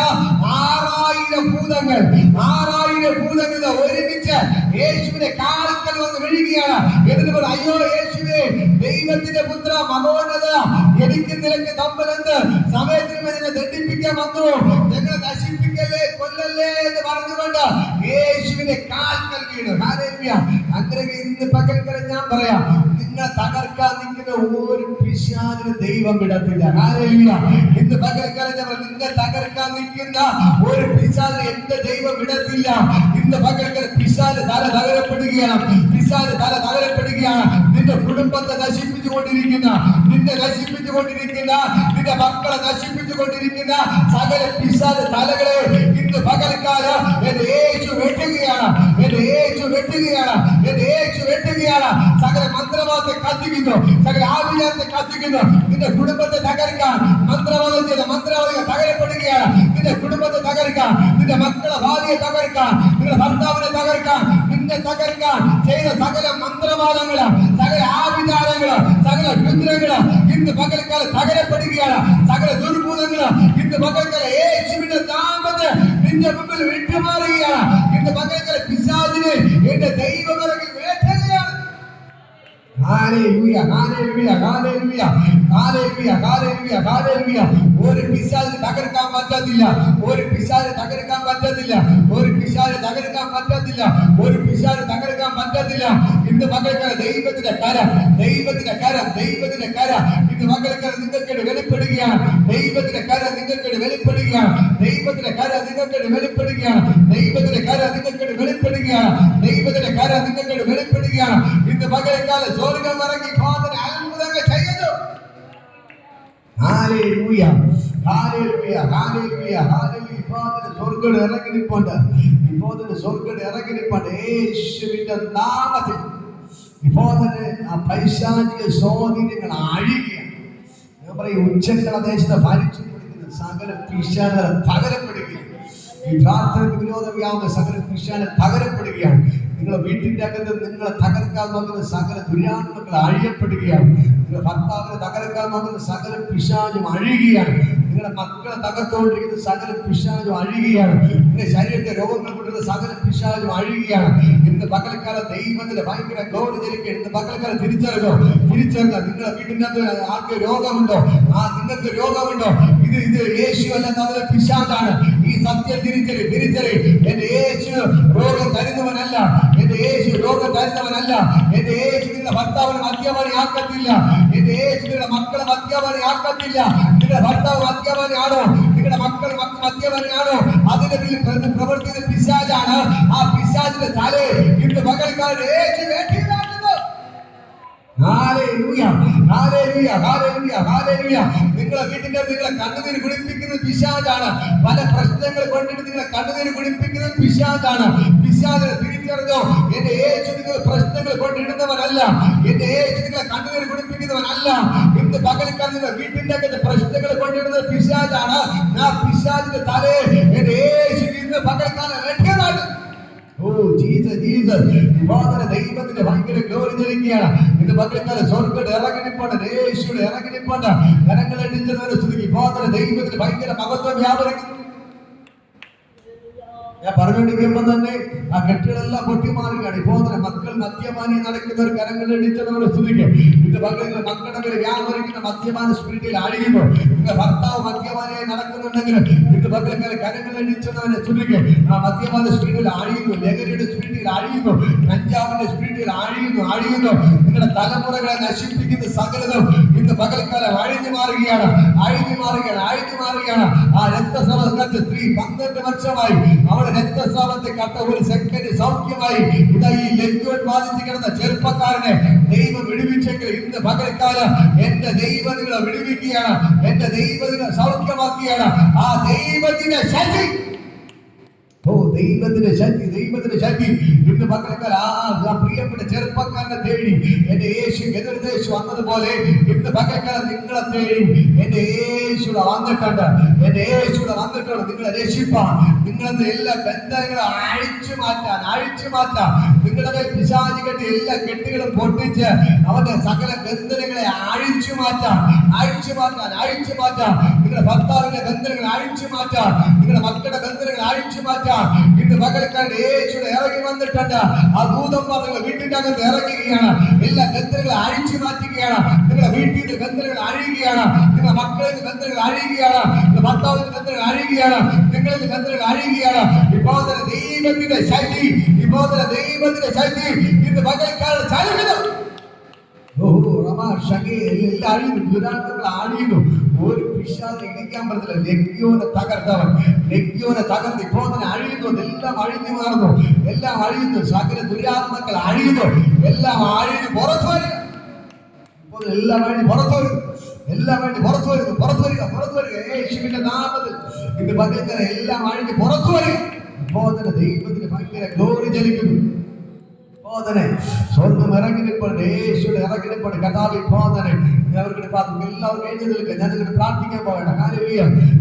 6000 ഭൂതങ്ങൾ, 6000 1000 ഭൂതങ്ങൾ ഒരുമിച്ച് യേശുവിന്റെ കാൽക്കൽ വന്ന് വീഴുകയാണ്. എന്നിട്ട് അയ്യോ യേശുവേ, ദൈവത്തിന്റെ പുത്ര, മഹോന്നത, എനിക്ക് നിനക്ക് തമ്മിലെന്ന് സമയത്തിന് എന്നെ ദണ്ഡിപ്പിക്കാൻ വന്നു, ഞങ്ങളെ നശിപ്പിക്കല്ലേ, കൊല്ലല്ലേ എന്ന് പറഞ്ഞുകൊണ്ട് യേശുവിന്റെ കാൽക്കൽ വീണു. ഹല്ലേലൂയ. അങ്ങനെ ഇന്ന് പകൽക്കൽ ഞാൻ പറയാം, നിന്നെ തകർക്കാൻ നിൽക്കുന്ന ഒരു പിശാചിനെ ദൈവം വിടത്തില്ല. ഹല്ലേലൂയ. ഇന്ന് പകൽക്കൽ നിന്നെ തകർക്കാൻ നിൽക്കുന്ന ഒരു പിശാചിനെ എന്റെ ദൈവം വിടത്തില്ല. ഇന്ന് പകൽക്കൽ പിശാച് തല തകരപ്പെടുകയാണ്, പിശാച് തല തകരപ്പെടുകയാണ്. നിന്റെ കുടുംബത്തെ നശിപ്പിച്ചുകൊണ്ടിരിക്കുന്ന, നിന്നെ നശിപ്പിച്ചുകൊണ്ടിരിക്കുന്ന, നിന്റെ മക്കളെ നശിപ്പിച്ചുകൊണ്ടിരിക്കുന്ന സകല പിശാച് തലകളെ ഇന്ന് പകൽക്കാലം എന്റെ യേശു വെട്ടുകയാണ്, എന്റെ യേശു വെട്ടുകയാണ്, എന്റെ യേശു വെട്ടുകയാണ്. സകല മന്ത്രവാദത്തെ കത്തിക്കുന്നു, സകല ആഭിചാരത്തെ കത്തിക്കുന്നു. നിന്റെ കുടുംബത്തെ തകർക്കാൻ മന്ത്രവാദം ചെയ്ത മന്ത്രവാദികൾ തകരപ്പെടുകയാണ്. നിന്റെ കുടുംബത്തെ തകർക്കാൻ, നിന്റെ മക്കളെ ഭാര്യയെ തകർക്കാൻ, നിന്റെ ഭർത്താവിനെ തകർക്കാൻ, നിന്നെ തകർക്കാൻ ചെയ്ത സകല മന്ത്രവാദങ്ങള്, സകല ആഭിചാരങ്ങള്, സകല രുദ്രങ്ങള് ഇന്ന് പകൽക്കാലം തകരപ്പെടുകയാണ്. സകല ദുർഭൂതങ്ങള് ഇന്ന് പകൽക്കാലം യേശുവിന്റെ നാമത്തിൽ നിന്റെ മുമ്പിൽ വിട്ടുമാറുകയാണ്. ഇന്ന് പകൽക്കാലം പിശാചിനെ എന്റെ ദൈവമിറങ്ങി വേട്ടയാണ്. Hallelujah, hallelujah, hallelujah, hallelujah, hallelujah, hallelujah. ഒരു പിശാചിനെ തകർക്കാൻ പറ്റത്തില്ല, ഒരു പിശാചിനെ തകർക്കാൻ പറ്റത്തില്ല, ഒരു പിശാചിനെ തകർക്കാൻ പറ്റത്തില്ല, ഒരു പിശാചിനെ തകർക്കാൻ പറ്റത്തില്ല. ഇന്ന് പകൽക്കാലം ദൈവത്തിന്റെ കര, ദൈവത്തിന്റെ കര, ദൈവത്തിന്റെ കര ഇന്ന് പകൽക്കാലം നിങ്ങൾക്ക് വെളിപ്പെടുകയാണ്. ദൈവത്തിന്റെ കര നിങ്ങൾക്ക് വെളിപ്പെടുകയാണ്, ദൈവത്തിന്റെ കര നിങ്ങൾക്ക് വെളിപ്പെടുകയാണ്, ദൈവത്തിന്റെ കര നിങ്ങൾക്ക് വെളിപ്പെടുകയാണ്, ദൈവത്തിന്റെ കര നിങ്ങൾക്ക് വെളിപ്പെടുകയാണ്. ഇന്ന് പകൽക്കാലം സ്വർഗ്ഗം ഇറങ്ങി ഫാദർ അത്ഭുതങ്ങൾ ചെയ്യുന്നു. Hallelujah, hallelujah, hallelujah, hallelujah. Father സ്വർഗ്ഗം ഇറങ്ങി നിൽപ്പുണ്ട്, ഫാദർ സ്വർഗ്ഗം ഇറങ്ങി നിൽപ്പുണ്ട് യേശുവിന്റെ നാമത്തിൽ. ഫാദറിന് ആ പൈശാചിക സ്വാധീനങ്ങൾ അഴിയുകയാണ്. ഞാൻ പറയും, ഉച്ചക്കള ദേശത്തെ ഭരിച്ചു കൊടുക്കുന്ന സകല പിശാചുകളെ തകരപ്പെടുകയാണ്. ഈ പ്രാർത്ഥനയ്ക്ക് വിരോധമാവുന്ന സകല പിശാചുകളെ തകരപ്പെടുകയാണ്. നിങ്ങളുടെ വീട്ടിന്റെ അകത്ത് നിങ്ങളെ തകർക്കാൻ നോക്കുന്ന സകല ദുരാത്മകൾ അഴിയപ്പെടുകയാണ്. നിങ്ങളുടെ ഭർത്താവിനെ തകർക്കാൻ നോക്കുന്ന സകല പിശാചും അഴിയുകയാണ്. നിങ്ങളുടെ മക്കളെ തകർത്തുകൊണ്ടിരിക്കുന്ന സകല പിശാചും അഴിയുകയാണ്. നിങ്ങളുടെ ശരീരത്തെ രോഗങ്ങൾ കൊണ്ടുള്ള സകല പിശാചും അഴിയുകയാണ്. ഇന്ന് പകൽക്കാലം ദൈവത്തിന്റെ ഭയങ്കര ഗൗരവം ജനിക്കുകയാണ്. ഇന്ന് പകൽക്കാലം തിരിച്ചറിഞ്ഞോ, നിങ്ങളുടെ വീട്ടിന്റെ അകത്ത് ആർക്ക് രോഗമുണ്ടോ, നിങ്ങൾക്ക് രോഗമുണ്ടോ, ഇത് യേശു അല്ലാതെ പിശാചാണ്. ഈ സത്യം തിരിച്ചറി. എന്റെ യേശു രോഗം തരുന്നവനല്ല, എന്റെ യേശു രോഗം തരുന്നവനല്ല. എന്റെ യേശു നിങ്ങളുടെ ഭർത്താവിനെ മദ്യപാനി ആക്കത്തില്ല, എന്റെ യേശു നിങ്ങളുടെ മക്കളെ മദ്യപാനി ആക്കത്തില്ല. നിങ്ങളുടെ ഭർത്താവ് മദ്യപാനിയാണോ, നിങ്ങളുടെ മക്കൾ മദ്യപാനിയാണോ, അതിന്റെ പിന്നിൽ പ്രവർത്തിക്കുന്ന പിശാചാണ്. ആ പിശാചിന്റെ തലേ ഇന്ന് പകൽക്കാലം യേശു വേട്ടിയിലാക്കുന്നു. Hallelujah, hallelujah, hallelujah, hallelujah. നിങ്ങളെ വീട്ടിന്റെ നിങ്ങളെ കണ്ണുനീര് കുടിപ്പിക്കുന്നത് പിശാചാണ്. പല പ്രശ്നങ്ങൾ കൊണ്ടിട്ട് നിങ്ങളെ കണ്ണുനീര് കുടിപ്പിക്കുന്നത് പിശാചാണ്. പിശാചിനെ തിരിച്ചറിഞ്ഞോ, എന്റെ യേശു നിങ്ങൾ പ്രശ്നങ്ങൾ കൊണ്ടിടുന്നവനല്ല, എന്റെ യേശു നിങ്ങളെ കണ്ണുനീര് കുടിപ്പിക്കുന്നവനല്ല. ഇന്ന് പകൽക്കാലം നിങ്ങളുടെ വീട്ടിന്റെ അകത്ത് പ്രശ്നങ്ങൾ കൊണ്ടിടുന്നത് പിശാചാണ്. ആ പിശാചിന്റെ തലേ എന്റെ യേശു ഇന്ന് പകൽക്കാലം വെട്ടിയതാണ്. Oh Jesus, Jesus. ദൈവത്തിന്റെ ഭയങ്കര ഗ്ലോറി ജനിക്കുകയാണ്. ഇന്ന് പകൽക്കാലം സ്വർഗ്ഗം ഇറങ്ങി നിൽപ്പുണ്ട്, യേശുവിടെ ഇറങ്ങി നിൽപ്പുണ്ട്. ജനങ്ങളെ അടിച്ചവരെ സ്തുതിക്കും. ദൈവത്തിന് ഭയങ്കര മഹത്വം വ്യാപരിക്കുന്നു. ഞാൻ പറഞ്ഞുകൊണ്ടിരിക്കുമ്പോ തന്നെ ആ കെട്ടുകളെല്ലാം പൊട്ടിമാറുകയാണ്. ഇപ്പോ മക്കൾ മദ്യപാനി നടക്കുന്നവർ കരങ്ങളിൽ അടിച്ചവരെ സ്തുതിക്കും. ഇന്ന് പകൽ മക്കളുടെ പേര് വ്യാപരിക്കുന്ന മദ്യപാന സ്പിരിറ്റിൽ അഴിയുന്നു. നിങ്ങളുടെ ഭർത്താവ് മദ്യപാനിയായി നടക്കുന്നുണ്ടെങ്കിൽ ഇന്ന് പകൽക്കാലം കരങ്ങളിൽ അടിച്ചവരെ സ്തുതിക്കും. ആ മദ്യപാന സ്പിരിറ്റിൽ അഴിയുന്നു, ലഹരിയുടെ സ്പിരിറ്റിൽ അഴിയുന്നു, കഞ്ചാവിന്റെ സ്പിരിറ്റിൽ അഴിയുന്നു. നിങ്ങളുടെ തലമുറകളെ നശിപ്പിക്കുന്ന സകലതും ഇന്ന് പകൽക്കാലം അഴിഞ്ഞു മാറുകയാണ്. ആ രക്തസ്രാവ സ്ത്രീ 12 വർഷമായി അവളെ രക്തസ്രാവത്തെ കണ്ട ഒരു സെക്കൻഡ് സൗഖ്യമായി. ഇതാ ഈ ലഘുവൻ ബാധിച്ച് കിടന്ന ചെറുപ്പക്കാരനെ ദൈവം വിടുവിച്ചെങ്കിൽ ഇന്ന് പകൽക്കാലം എന്റെ ദൈവം നിങ്ങളെ വിടുവിക്കുകയാണ്, എന്റെ ദൈവം നിങ്ങളെ സൗഖ്യമാക്കുകയാണ്. ആ ദൈവത്തിന്റെ ശക്തി, ദൈവത്തിന്റെ ശക്തി ഇന്ന് പകൽക്കാലം ആ പ്രിയപ്പെട്ട ചെറുപ്പക്കാരനെ തേടി എന്റെ യേശു എതിർദേശം വന്നതുപോലെ ഇന്ന് പകൽക്കാലം നിങ്ങളെ തേടി എന്റെ യേശുടെ വന്നിട്ടുണ്ട്. നിങ്ങളെ രക്ഷിപ്പാൻ, നിങ്ങളെ എല്ലാ ബന്ധങ്ങളെ അഴിച്ചു മാറ്റാൻ നിങ്ങളുടെ മേൽ പിശാച് കെട്ടി എല്ലാ കെട്ടുകളും പൊട്ടിച്ച് അവന്റെ സകല ബന്ധനങ്ങളെ അഴിച്ചു മാറ്റാം. നിങ്ങളുടെ ഭർത്താവിന്റെ ബന്ധനങ്ങൾ അഴിച്ചു മാറ്റാം. നിങ്ങളുടെ മക്കളുടെ ബന്ധനങ്ങൾ അഴിച്ചു മാറ്റാം. ഇന്ന് പകൽക്കാരുടെ യേശുവിടെ ഇറങ്ങി വന്നിട്ടുണ്ട്. ആ ദൂതം പറഞ്ഞ വീട്ടിന്റെ അകത്ത് ഇറങ്ങുകയാണ്. എല്ലാ ബന്ധനങ്ങളും അഴിച്ചു മാറ്റുകയാണ്. നിങ്ങളുടെ വീട്ടിന്റെ ബന്ധനങ്ങൾ അഴിയുകയാണ്. നിങ്ങളുടെ മക്കളിൽ ബന്ധനങ്ങൾ അഴിയുകയാണ്. നിങ്ങളുടെ ഭർത്താവിന്റെ ബന്ധനങ്ങൾ അഴിയുകയാണ്. നിങ്ങളിൽ ബന്ധനങ്ങൾ അഴിയുകയാണ്. ഇപ്പോൾ തന്നെ ദൈവത്തിന്റെ ശക്തി ഇന്ന് പകൽക്കാരുടെ ചലനം എല്ലാം അഴിയുന്നു. ദുരാന്തങ്ങൾ അഴിയുന്നു. ഒരു പിശാചിനെ ഇടിക്കാൻ പറ്റത്തില്ല. ലഗ്യോനെ തകർത്ത് ഇപ്പോൾ തന്നെ അഴിയുന്നു. എല്ലാം അഴിഞ്ഞു മാറുന്നു. എല്ലാം അഴിയുന്നു. സകല ദുരാത്മക്കൾ അഴിയുന്നു. എല്ലാം അഴിഞ്ഞു പുറത്തു വരിക. ഇപ്പോൾ എല്ലാം അഴിഞ്ഞ് പുറത്തു വരിക. യേശുവിന്റെ നാമത്തിൽ ഇന്ന് പകൽക്കാല എല്ലാം അഴിഞ്ഞ് പുറത്തു വരിക. ഇപ്പോൾ തന്നെ ദൈവത്തിന് ഭയങ്കര ഗ്ലോറി ചലിക്കുന്നു. സ്വന്തം ഇറങ്ങിനിപ്പോണ്ട് യേശുവിടെ ഇറങ്ങിനിപ്പോണ്ട് കഥാവി പോന്നെ അവർക്ക് എല്ലാവർക്കും എഴുന്നേൽക്കുക. ഞാൻ പ്രാർത്ഥിക്കാൻ പോകണം.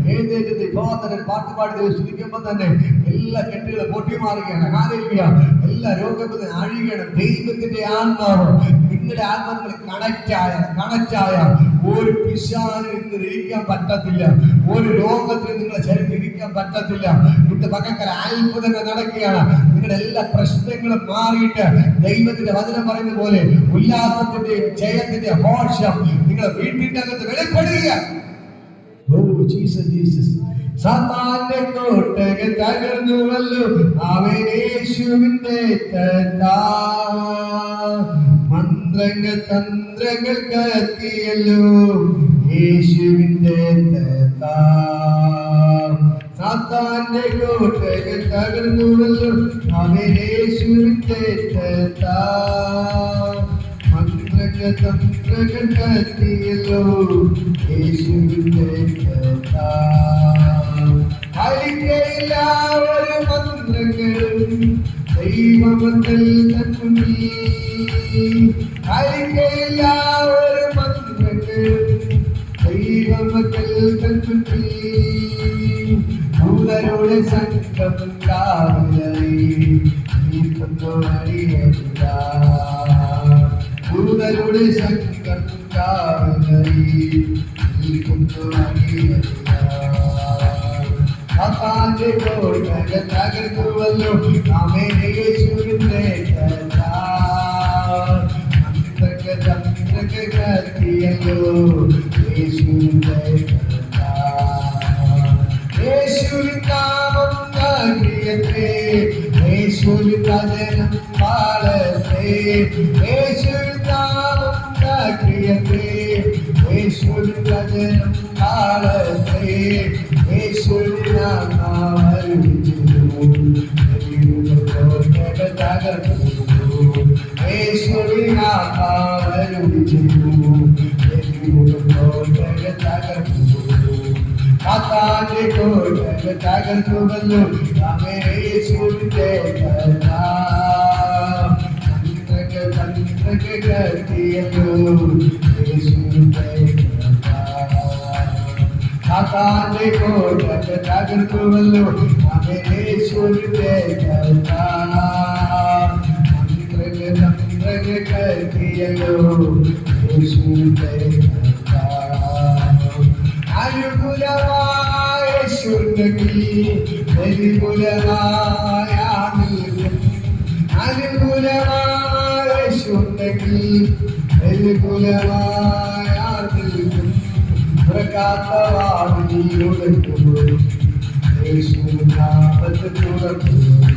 എഴുന്നേറ്റ് പോന്നെ പാട്ട് പാടി സ്തുതിക്കുമ്പോൾ തന്നെ എല്ലാ കെട്ടുകളും പൊട്ടി മാറുകയാണ്. എല്ലാ രോഗങ്ങളും അഴിയണം. ദൈവത്തിന്റെ ആത്മാവ് നിങ്ങളുടെ ആത്മാവ് കണക്റ്റ് ആയ ഒരു പിശാചിന് ഇന്ന് ഇരിക്കാൻ പറ്റത്തില്ല. ഒരു രോഗത്തിന് നിങ്ങളെ ശരീരത്തിൽ ഇരിക്കാൻ പറ്റത്തില്ല. ഇന്ന് പകൽക്കാല അത്ഭുതങ്ങൾ നടക്കുകയാണ്. നിങ്ങളുടെ എല്ലാ പ്രശ്നങ്ങളും മാറിയിട്ട് ദൈവത്തിന്റെ വചനം പറയുന്ന പോലെ ഉല്ലാസത്തിന്റെയും ജയത്തിന്റെ ഹോഷം നിങ്ങളുടെ വീട്ടിന്റെ അകത്ത് വെളിപ്പെടുക. സാത്താന്റെ കോട്ടകൾ തകർന്നുവല്ലോ. അവൻ യേശുവിന്റെ മന്ത്രങ്ങൾ തന്ത്രങ്ങൾ കത്തിയല്ലോ. യേശുവിന്റെ സാത്താന്റെ കോട്ടകൾ തകർന്നുവല്ലോ. അവൻ യേശുവിന്റെ മന്ത്രങ്ങൾ തന്ത്രങ്ങൾ കത്തിയല്ലോ. യേശുവിന്റെ അഴിക്കയില്ല ഒരു മന്ത്രങ്ങളും ദൈവമക്കൾ അഴിക്കയില്ല ഒരു മന്ത്രങ്ങളും ദൈവമക്കൾ ഭൂതരുടെ സംഘം ഭൂതരുടെ സംഘം സാത്താന്റെ കോട്ടകൾ തകർന്നുവല്ലോ. യേശുവിന്റെ തന്ത്രങ്ങൾ കത്തിയല്ലോ. യേശുവിൻ നാമം നൽകിയത്രേ. യേശുവിൻ വചനം പാടത്തേ. യേശുവിൻ നാമം നൽകിയത്രേ. യേശുവിൻ വചനം പാടത്തേ. യേശുവിൻ നാമം തകർത്തു. യേശുവിൻ സാത്താന്റെ കോട്ടകൾ തകർന്നുവല്ലോ. യേശുവിന്റെ തന്ത്രങ്ങൾ കത്തിയല്ലോ. യേശുവിന്റെ സാത്താന്റെ കോട്ടകൾ തകർന്നുവല്ലോ. യേശുവിന്റെ തന്ത്രങ്ങൾ കത്തിയല്ലോ. യേശുവിന്റെ അനുകൂലമായ പ്രതികൂലമായ അനുകൂലമായ പ്രതികൂലമായ പ്രകാശവാദിയുടക്കുമ്പോൾ യേശുനാമത്തിൽ തുറക്കുമ്പോൾ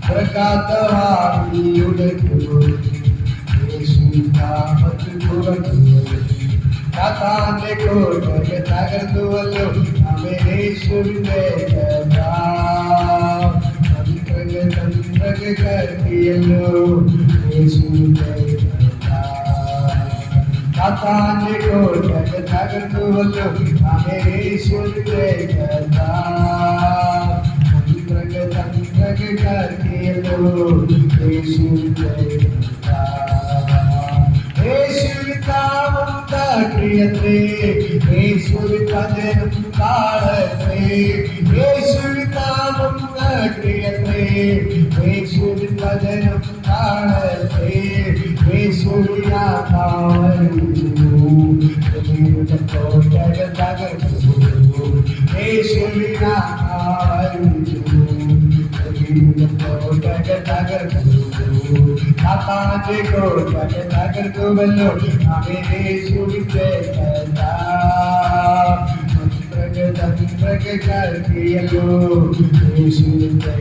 പ്രകാശവാദിയുടക്കുമ്പോൾ യേശുനാമത്തിൽ തുറക്കുമ്പോൾ സാത്താന്റെ കോട്ടകൾ തകർന്നുവല്ലോ. യേശുവിന്റെ തന്ത്രങ്ങൾ കത്തിയല്ലോ. യേശുവിന്റെ സാത്താന്റെ കോട്ടകൾ തകർന്നുവല്ലോ. യേശുവിന്റെ തന്ത്രങ്ങൾ കത്തിയല്ലോ. യേശുവിന്റെ യേശുവിൻ നാമം താഴ്ത്തിയത്രേ. യേശുവിൻ വചനം പാടത്രേ. യേശുവിൻ നാമം താഴ്ത്തിയത്രേ. യേശുവിൻ വചനം സാത്താന്റെ കോട്ടകൾ തകർത്തുവല്ലോ യേശുവിന്റെ തന്ത്രകൾക്കിയല്ലോ യേശുവിന്റെ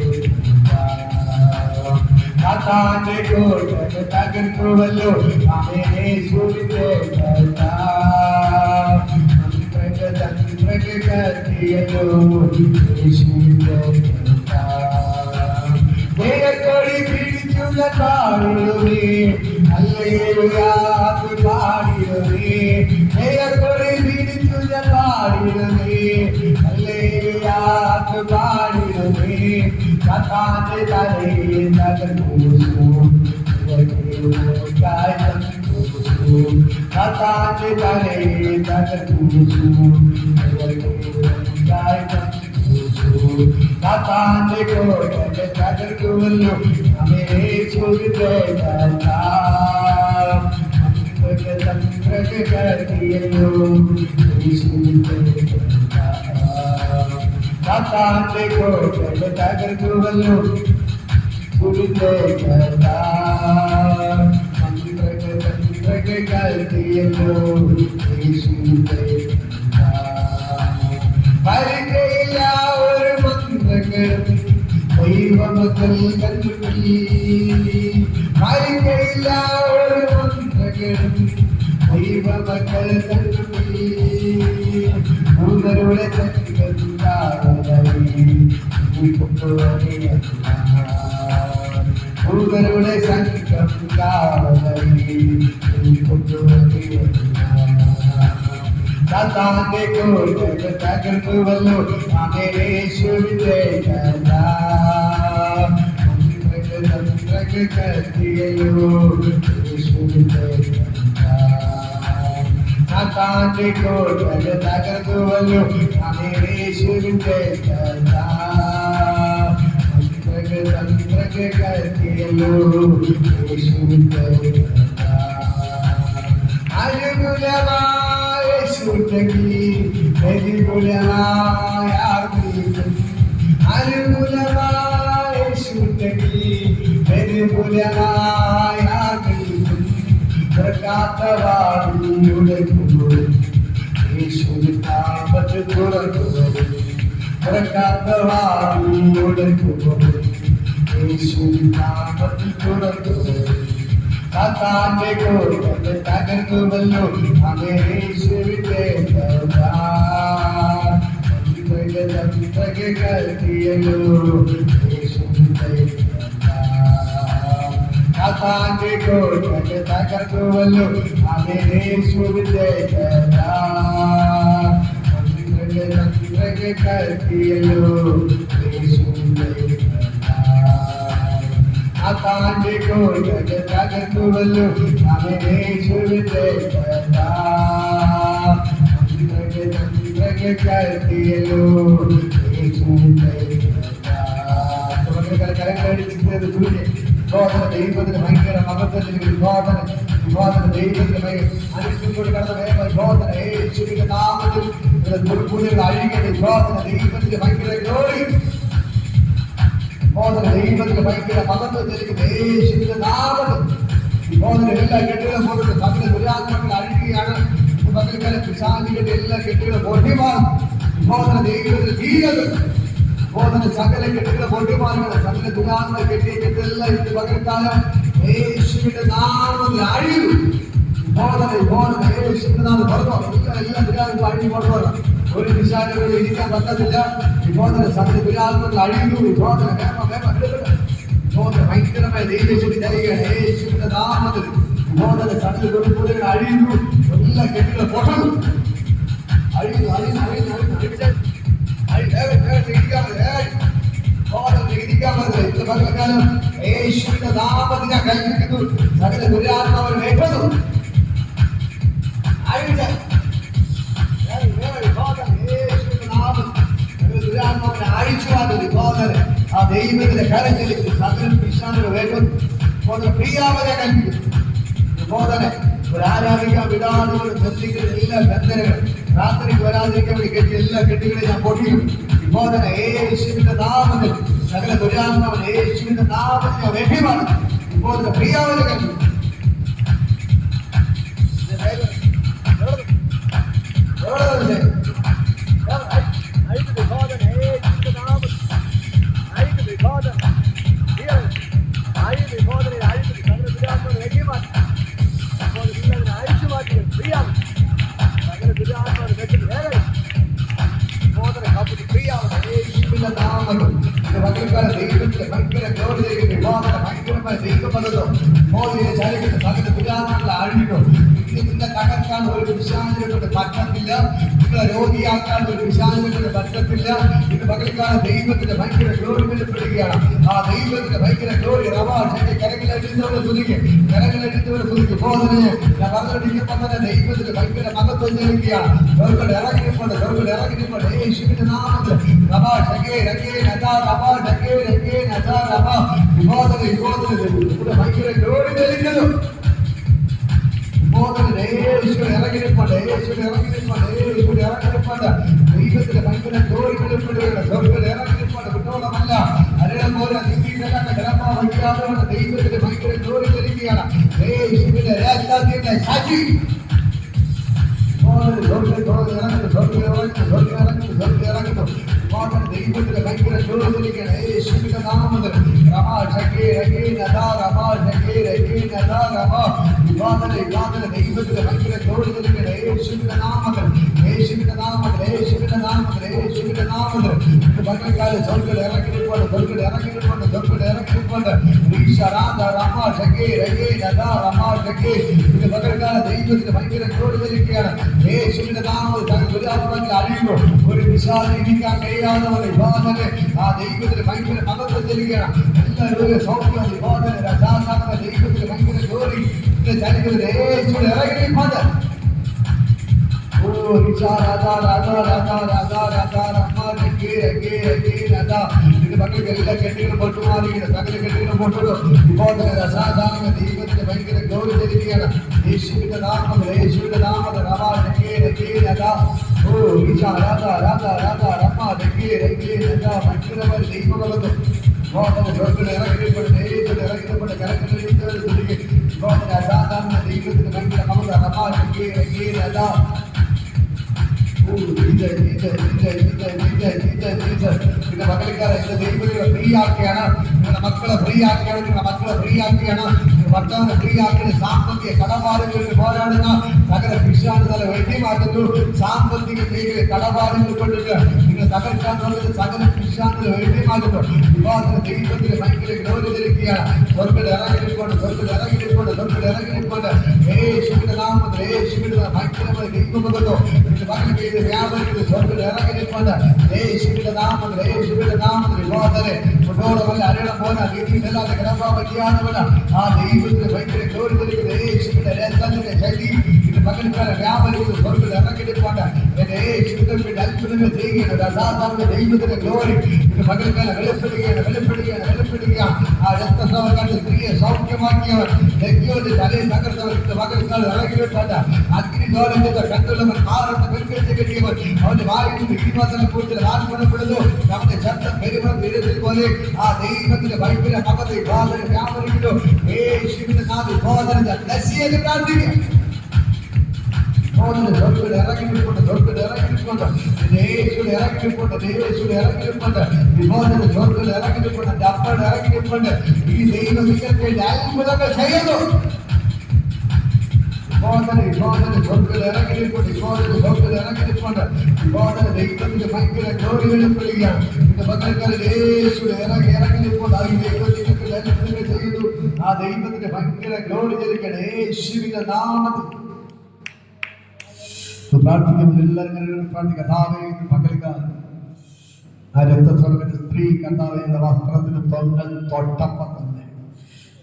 സാത്താന്റെ കോട്ടകൾ തകർത്തുവല്ലോ യേശുവിന്റെ തന്ത്രകൾക്കിയല്ലോ യേശുവിന്റെ േടി പിടിച്ചുള്ള പാടിടുവേ അല്ലേലുയാത് പാടിടുവേ േടി പിടിച്ചുള്ള പാടിടുവേ അല്ലേലുയാത് പാടിടുവേ സാത്താന്റെ തലയെ തകർന്നു സാത്താന്റെ തലയെ തകർന്നു സാത്താന്റെ കോട്ടകൾ തകർക്കുമല്ലോ യേശുവിന്റെ തന്ത്രകൾക്കിയല്ലോ യേശുവിന്റെ സാത്താന്റെ കോട്ടകൾ തകർക്കുമല്ലോ യേശുവിന്റെ തന്ത്രകൾക്കിയല്ലോ യേശുവിന്റെ പരിചയില്ല ഒരു മന്ത്രങ്ങളും ദൈവമക്കൾ കണ്ടുപിടി പരിചയില്ല ഒരു മന്ത്രങ്ങളും ദൈവമക്കൾ കണ്ടുപിടി ഭൂതരുടെ ഭൂതരുടെ സംഘം സാത്താന്റെ കോട്ടകൾ തകർത്തുവല്ലോ യേശുവിന്റെ തന്ത്രകൾക്കിയല്ലോ യേശുവിന്റെ സാത്താന്റെ കോട്ടകൾ തകർത്തുവല്ലോ യേശുവിന്റെ തന്ത്രകൾക്കിയല്ലോ യേശുവിന്റെ അനുകൂലമായ പ്രതികൂലമായ അനുകൂലമായ പ്രതികൂലമായ പ്രകാശവാദിയുടെ യേശുവിൻ നാമത്തിൽ തുറക്കുന്നത് പ്രകാശവാദിയുടെ യേശുവിൻ നാമത്തിൽ തുറക്കുന്നത് സാത്താന്റെ കോട്ടകൾ തകർത്തുവല്ലോ യേശുവിന്റെ തന്ത്രകൾക്കിയല്ലോ യേശുവിന്റെ സാത്താന്റെ കോട്ടകൾ തകർത്തുവല്ലോ യേശുവിന്റെ തന്ത്രകൾക്കിയല്ലോ യേശുവിന്റെ സാത്താന്റെ കോട്ടകൾ തകർത്തുവല്ലോ യേശുവിന്റെ തന്ത്രകൾക്കിയല്ലോ യേശുവിന്റെ ദൈവത്തിന് ഭയങ്കര മഹത്വത്തിന് ബോധന ദൈവത്തിന് അനുസരിച്ചുകൊണ്ട് കടന്ന ബോധന യേശുവിന്റെ നാമത്തിൽ ദുർഗുണങ്ങൾ അഴികട്ടെ ബോധന ദൈവത്തിന്റെ ഭയങ്കര ഗ്ലോറി ബോധന ദൈവത്തിന് ഭയങ്കര മഹത്വത്തിലേക്ക് യേശുവിന്റെ നാമത്തിൽ ബോധന എല്ലാ കെട്ടുകളും പോയിട്ട് സകല ദുരാത്മകൾ അഴിക്കുകയാണ് പകൽക്കാലം പിശാചികളുടെ എല്ലാ കെട്ടുകളും പൊട്ടിമാറും ബോധന ദൈവത്തിന് തീരത് ബോധന സകല കെട്ടുകളെ പൊട്ടിമാറുന്നത് സകല ദുരാത്മ കെട്ടിയ കെട്ടെല്ലാം ഇത് പകൽക്കാലം യേശുവിന്റെ നാമത്തിൽ അഴിയും ബോധന യേശുവിന്റെ നാമം പറഞ്ഞോ എല്ലാ ദുരാത്മ അഴിഞ്ഞു കൊണ്ടുപോകണം ഒരു പിശാചികളോട് ഇരിക്കാൻ പറ്റത്തില്ല ബോധന സകല ദുരാത്മകൾ അഴിയുന്നു ബോധന ബോധന ഭയങ്കരമായ ദൈവശക്തി തരികയാണ് യേശുവിന്റെ നാമത്തിൽ ബോധന സകല ദുർബുദ്ധകൾ അഴിയുന്നു എല്ലാ കെട്ടുകളും പൊട്ടണം അഴിയുന്നു പകൽക്കാലം യേശുവിന്റെ നാമത്തിൽ ഞാൻ കൽപ്പിക്കുന്നു സകല ദുരാത്മാവൻ വേണ്ടതും ആ ദൈവത്തിന്റെ കരഞ്ഞെടുത്ത് സകല പിശാചുകൾ വേണ്ടതും പ്രിയാവരെ കൽപ്പിക്കുന്നു ബോധനെ ഒരാരാധിക്കാൻ വിടാതെ ബന്ധിക്കുന്ന എല്ലാ ബന്ധനങ്ങളും രാത്രിക്ക് വരാതിരിക്കാൻ വേണ്ടി കെട്ടിയ എല്ലാ കെട്ടുകളെ ഞാൻ പൊട്ടിക്കും ബോധന യേശുവിന്റെ നാമത്തിൽ സകല ദുരാത്മാവിനെ യേശുവിന്റെ നാമത്തിൽ ലഭ്യമാണ്. ഇപ്പോൾ പ്രിയാവിനെ കണ്ടു തകർക്കാൻ ഒരു പിശാചിനെ കൊണ്ട് പറ്റത്തില്ല. നിങ്ങളെ രോഗിയാക്കാൻ ഒരു പിശാചിനെ കൊണ്ട് പറ്റത്തില്ല. ഇത് പകൽക്കാലം ദൈവത്തിന്റെ ഭയങ്കര ഗ്ലോറി വെളിപ്പെടുകയാണ്. ആ ദൈവത്തിന്റെ ഭയങ്കര ഗ്ലോറി കരകളെടുത്തവരെ തുതിക്കും, കരകളെടുത്തവരെ തുതിക്കും. ബോധനയെ ഞാൻ പറഞ്ഞിരിക്കുമ്പോൾ തന്നെ ദൈവത്തിന്റെ ഭയങ്കര മഹത്വം ചെയ്യുകയാണ്. ഇറങ്ങിപ്പോണ്ട് യേശുവിന്റെ നാമത്തിൽ ഭയങ്കര ഗ്ലോറി തെളിക്കുന്നു. ദൈവത്തിന്റെ ഭയങ്കര ഗ്ലോറി വെളിപ്പെടുകയാണ്. കുട്ടോളമല്ല അരളം പോലെ വയ്ക്കാതെ ദൈവത്തിന്റെ ഭയങ്കര ഗ്ലോറി തെളിക്കുകയാണ്. യേശുവിന്റെ രാജാവിന്റെ സാക്ഷി ദൈവത്തിന്റെ ഭയങ്കര ഗ്ലോറി തെളിക്കുകയാണ്. യേശുവിന്റെ നാമത്തിൽ ദൈവത്തിന്റെ ഭയങ്കര ഗ്ലോറി തെളിക്കുകയാണ്. യേശുവിന്റെ നാമത്തിൽ പകൽക്കാലം സ്വർഗ്ഗത്തിൽ ഇറങ്ങിയിട്ടുണ്ട്. പകൽക്കാലം ദൈവത്തിന് ഭയങ്കര ഗ്ലോറി തെളിക്കുകയാണ്. യേശുവിന്റെ നാമത്തിൽ അറിയുമ്പോൾ ഒരു വിശാലം ഇരിക്കാൻ കഴിയാത്തവരെ ആ ദൈവത്തിന് ഭയങ്കര മഹത്വം തെളിക്കുകയാണ്. എല്ലാവരും സൗഖ്യം ദൈവത്തിന് ഭയങ്കര ഗ്ലോറി യേശുവിന്റെ ഇറങ്ങിയിട്ടുണ്ട്. കെട്ടികളും പൊട്ടുമാറിയാണ്. സകല കെട്ടികളും പൊട്ടുള്ളൂ. ഇപ്പോൾ അസാധാരണ ദൈവത്തിന്റെ ഭയങ്കര ഗ്ലോറി തെളിക്കുകയാണ്. യേശുവിന്റെ നാമത്തിൽ ഭയങ്കരമായ ദൈവമകത്തും ഇറങ്ങിയപ്പെട്ട് കരങ്ങളിലിരിക്കുന്നവർ അസാധാരണ ദൈവത്തിന്റെ ഭയങ്കര പിന്നെ പകൽക്കാലം എന്റെ ദൈവങ്ങളെ ഫ്രീ ആക്കിയാണ്. നിങ്ങളുടെ മക്കളെ ഫ്രീ ആക്കിയാണ്. ഭർത്താവിനെ ഫ്രീ ആക്കിയ സാമ്പത്തിക കടബാധകളിൽ പോരാടുന്ന സകല പിശാചുകളെ വെട്ടിമാറ്റുന്നു. സാമ്പത്തിക മേഖല കടബാധകൾ കൊണ്ടിട്ട് നിങ്ങൾ തകർക്കാൻ തുടങ്ങുന്ന സകല പിശാചുകളെ വെട്ടിമാറ്റുന്നു. വിവാഹത്തിന് ദൈവത്തിന് ഭയങ്കര ഗ്ലോറി തെളിക്കുകയാണ്. സ്വർഗ്ഗത്തിൽ ഇറങ്ങിയിട്ടുണ്ട്. യേശുവിന്റെ നാമത്തിൽ ഭയങ്കരമായ ദൈവമുഖത്തോ പകൽ ചെയ്ത് വ്യാപരിക്കുന്നത് സ്വർഗ്ഗത്തിൽ ഇറങ്ങിയിട്ടുണ്ട്. യേശുവിന്റെ നാമത്തിൽ വിവാഹത്തിന് കുട്ടോളമല്ല അരളം പോലെ വീട്ടിലല്ലാതെ കിടപ്പാൻ പറ്റിയാതവന ആ ദൈവത്തിന് ഭയങ്കര ഗ്ലോറി തെളിക്കുന്നത്. യേശുവിന്റെ രക്തത്തിന്റെ ശക്തി ഇത് പകൽക്കാലം വ്യാപരിക്കുന്നത് സ്വർഗ്ഗത്തിൽ ഇറങ്ങിയിട്ടുണ്ട്. എന്റെ യേശുവിന്റെ അത്ഭുതങ്ങൾ ചെയ്യുകയാണ്. അസാധാരണ ദൈവത്തിന്റെ ഗ്ലോറി ഇത് പകൽക്കാലം വെളിപ്പെടുകയാണ്. ആ രക്തസ്രാവം കണ്ട് സ്ത്രീയെ സൗഖ്യമാക്കിയവർ ലജ്ജോന്റെ തലയിൽ തകർന്നവർ പകൽക്കാലം ഇറങ്ങിയിട്ടുണ്ട്. അഗ്നി ജ്വാലത്തിന്റെ കണ്ടുള്ളവർ മാറുന്ന പെരുക്കത്തെ കെട്ടിയവർ അവന്റെ വായിൽ വിശ്വാസനെ കൂടുതൽ ആത്മപ്പെടുന്നു. നമ്മുടെ ശബ്ദം പെരുമം വിരത്തിൽ പോലെ ആ ദൈവത്തിന്റെ ഭയങ്കര മകത്തെ വ്യാപരിക്കുന്നു. യേശുവിന്റെ നാമത്തിൽ ബോധന പ്രാർത്ഥിക്കുക. ഇറങ്ങിയിട്ടുണ്ട്. ഈ ദൈവം നിങ്ങൾക്ക് അത്ഭുതങ്ങൾ ചെയ്യുന്നു. ദൈവത്തിന്റെ ഭയങ്കര ഗ്ലോറി വെളിപ്പെടുകയാണ്. ആ ദൈവത്തിന്റെ ഭയങ്കര ഗ്ലോറി ചെയ്യുകയാണ്. യേശുവിന്റെ നാമത്തിൽ പ്രാർത്ഥിക്കുമ്പോൾ എല്ലാവരും പ്രാർത്ഥിക്കാം. പകൽക്കാലം ആ രക്തസ്രാവത്തിന്റെ സ്ത്രീ കർത്താവേ എന്ന വസ്ത്രത്തിന് തൊട്ടപ്പം തന്നെ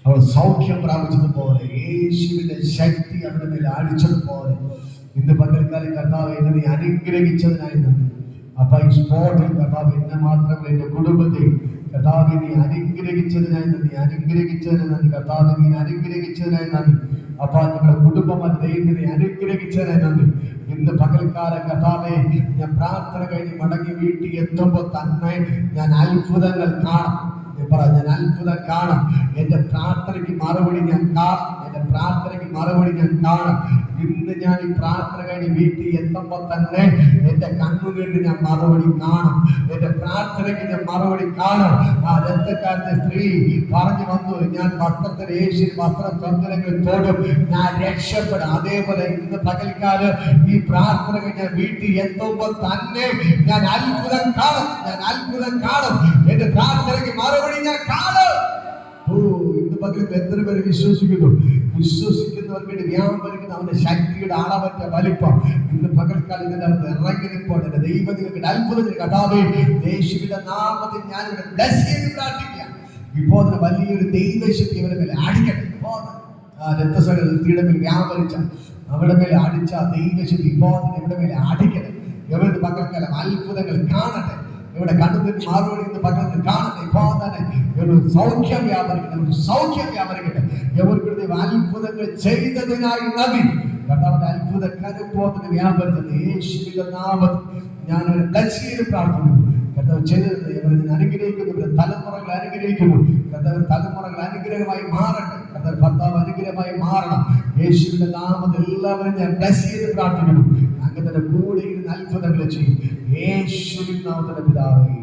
അവൾ സൗഖ്യം പ്രാപിച്ചതുപോലെ യേശുവിന്റെ ശക്തി അവരുടെ മേൽ അടിച്ചതുപോലെ ഇന്ന് പകൽക്കാലം കർത്താവ് എന്നെ നീ അനുഗ്രഹിച്ചതിനായി നന്ദി. അപ്പൊ ഈ സ്പോട്ടിൽ കർത്താവ് എന്നെ മാത്രമല്ല എന്റെ കുടുംബത്തെ കർത്താവ് നീ അനുഗ്രഹിച്ചതിനായി നന്ദി. കർത്താവ് നീ അനുഗ്രഹിച്ചതിനായി നന്ദി. അപ്പൊ ഞങ്ങളുടെ കുടുംബം ദൈവത്തിനെ അനുഗ്രഹിച്ചതിനായി നന്ദി. ഇന്ന് പകൽക്കാലം കർത്താവേ, ഞാൻ പ്രാർത്ഥന കഴിഞ്ഞ് മടങ്ങി വീട്ടിൽ എത്തുമ്പോൾ തന്നെ ഞാൻ അത്ഭുതങ്ങൾ കാണും. ഞാൻ അത്ഭുതം കാണും. എന്റെ പ്രാർത്ഥനയ്ക്ക് മറുപടി ഞാൻ കാണും. എന്റെ പ്രാർത്ഥനയ്ക്ക് മറുപടി ഞാൻ കാണും. ഇന്ന് ഞാൻ ഈ പ്രാർത്ഥന കഴിഞ്ഞ് വീട്ടിൽ എത്തുമ്പോൾ തന്നെ എന്റെ കണ്ണുകൊണ്ട് ഞാൻ മറുപടി കാണും. എന്റെ പ്രാർത്ഥനയ്ക്ക് ഞാൻ മറുപടി കാണും. ആ രക്തക്കാരത്തെ സ്ത്രീ പറഞ്ഞു വന്നു, ഞാൻ വസ്ത്രത്തിൽ യേശു വസ്ത്രം ചന്ദനങ്ങൾ തോടും, ഞാൻ രക്ഷപ്പെടും. അതേപോലെ ഇന്ന് പകൽക്കാലം ഈ പ്രാർത്ഥന കഴിഞ്ഞ വീട്ടിൽ എത്തുമ്പോൾ തന്നെ ഞാൻ അത്ഭുതം കാണും. ഞാൻ അത്ഭുതം കാണും. എന്റെ പ്രാർത്ഥനയ്ക്ക് മറുപടി ഞാൻ കാണും. ഇന്ന് പകരം എത്ര പേര് വിശ്വസിക്കുന്നു? വിശ്വസിക്കുന്നവർക്ക് വേണ്ടി വ്യാപരിക്കുന്ന അവന്റെ ശക്തിയുടെ അളവറ്റ വലിപ്പം ഇന്ന് പകൽക്കാലം ഇതിന്റെ അകത്ത് ഇറങ്ങി നിൽപ്പോണ്ട്. എന്റെ ദൈവത്തിന്റെ അത്ഭുതത്തിന് കഥാവേ, യേശുവിന്റെ നാമത്തിൽ ഞാൻ ഇവിടെ ബ്ലസ് ചെയ്ത് പ്രാർത്ഥിക്കാം. ഇപ്പോൾ തന്നെ വലിയൊരു ദൈവശക്തി അവരുടെ മേലെ അടിക്കട്ടെ. രക്തസ്വീയുടെ മേൽ വ്യാപരിച്ച അവരുടെ മേലെ അടിച്ച ദൈവശക്തി ഇപ്പോൾ തന്നെ ഇവിടെ മേലെ അടിക്കട്ടെ. ഇവരുടെ പകൽക്കാലം അത്ഭുതങ്ങൾ കാണട്ടെ. ഇവിടെ കണ്ണുനീർ മറുപടി ഇന്ന് പകർന്ന് കാണട്ടെ. ഇപ്പോൾ തന്നെ ഒരു സൗഖ്യം വ്യാപരിക്കട്ടെ. ഒരു സൗഖ്യം വ്യാപരിക്കട്ടെ. ഇവർക്ക് അത്ഭുതങ്ങൾ ചെയ്തതിനായി നന്ദി. കർത്താവിന്റെ അത്ഭുത കരുപ്പോത്തിന് വ്യാപരിച്ചത് യേശുവിന്റെ നാമത്തിൽ ഞാൻ അവരെ ബ്ലസ് ചെയ്ത് പ്രാർത്ഥിക്കുന്നു. കർത്താവ് ചെയ്തത് ഇവരെ അനുഗ്രഹിക്കുന്നു. ഇവരുടെ തലമുറകൾ അനുഗ്രഹിക്കുന്നു. കർത്താവ് തലമുറകൾ അനുഗ്രഹമായി മാറട്ടെ. കർത്താവ് ഭർത്താവ് അനുഗ്രഹമായി മാറണം. യേശുവിന്റെ നാമത്തിൽ എല്ലാവരും ഞാൻ ബ്ലസ് ചെയ്ത് പ്രാർത്ഥിക്കുന്നു. അങ്ങനെ കൂടെ ഇരുന്ന് അത്ഭുതങ്ങൾ ചെയ്യും. യേശുവിൻ നാമത്തിന്റെ പിതാവേ,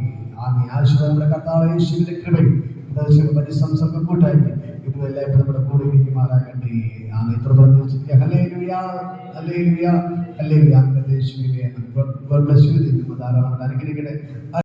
ആമേൻ. ആശീർവാദങ്ങളുടെ കർത്താവ് യേശുവിന്റെ കൃപയും പരിസംസർഗം കൂട്ടായി ഇതുമെല്ലാം നമ്മുടെ കൂടെ ഇരിക്കുമാറാകട്ടെ. ആമേൻ. ഇത്രത്തോളം ഹല്ലേലൂയ, ഹല്ലേലൂയ, ഹല്ലേലൂയ. യേശുവിനെ ധാരാളം അനുഗ്രഹിക്കട്ടെ.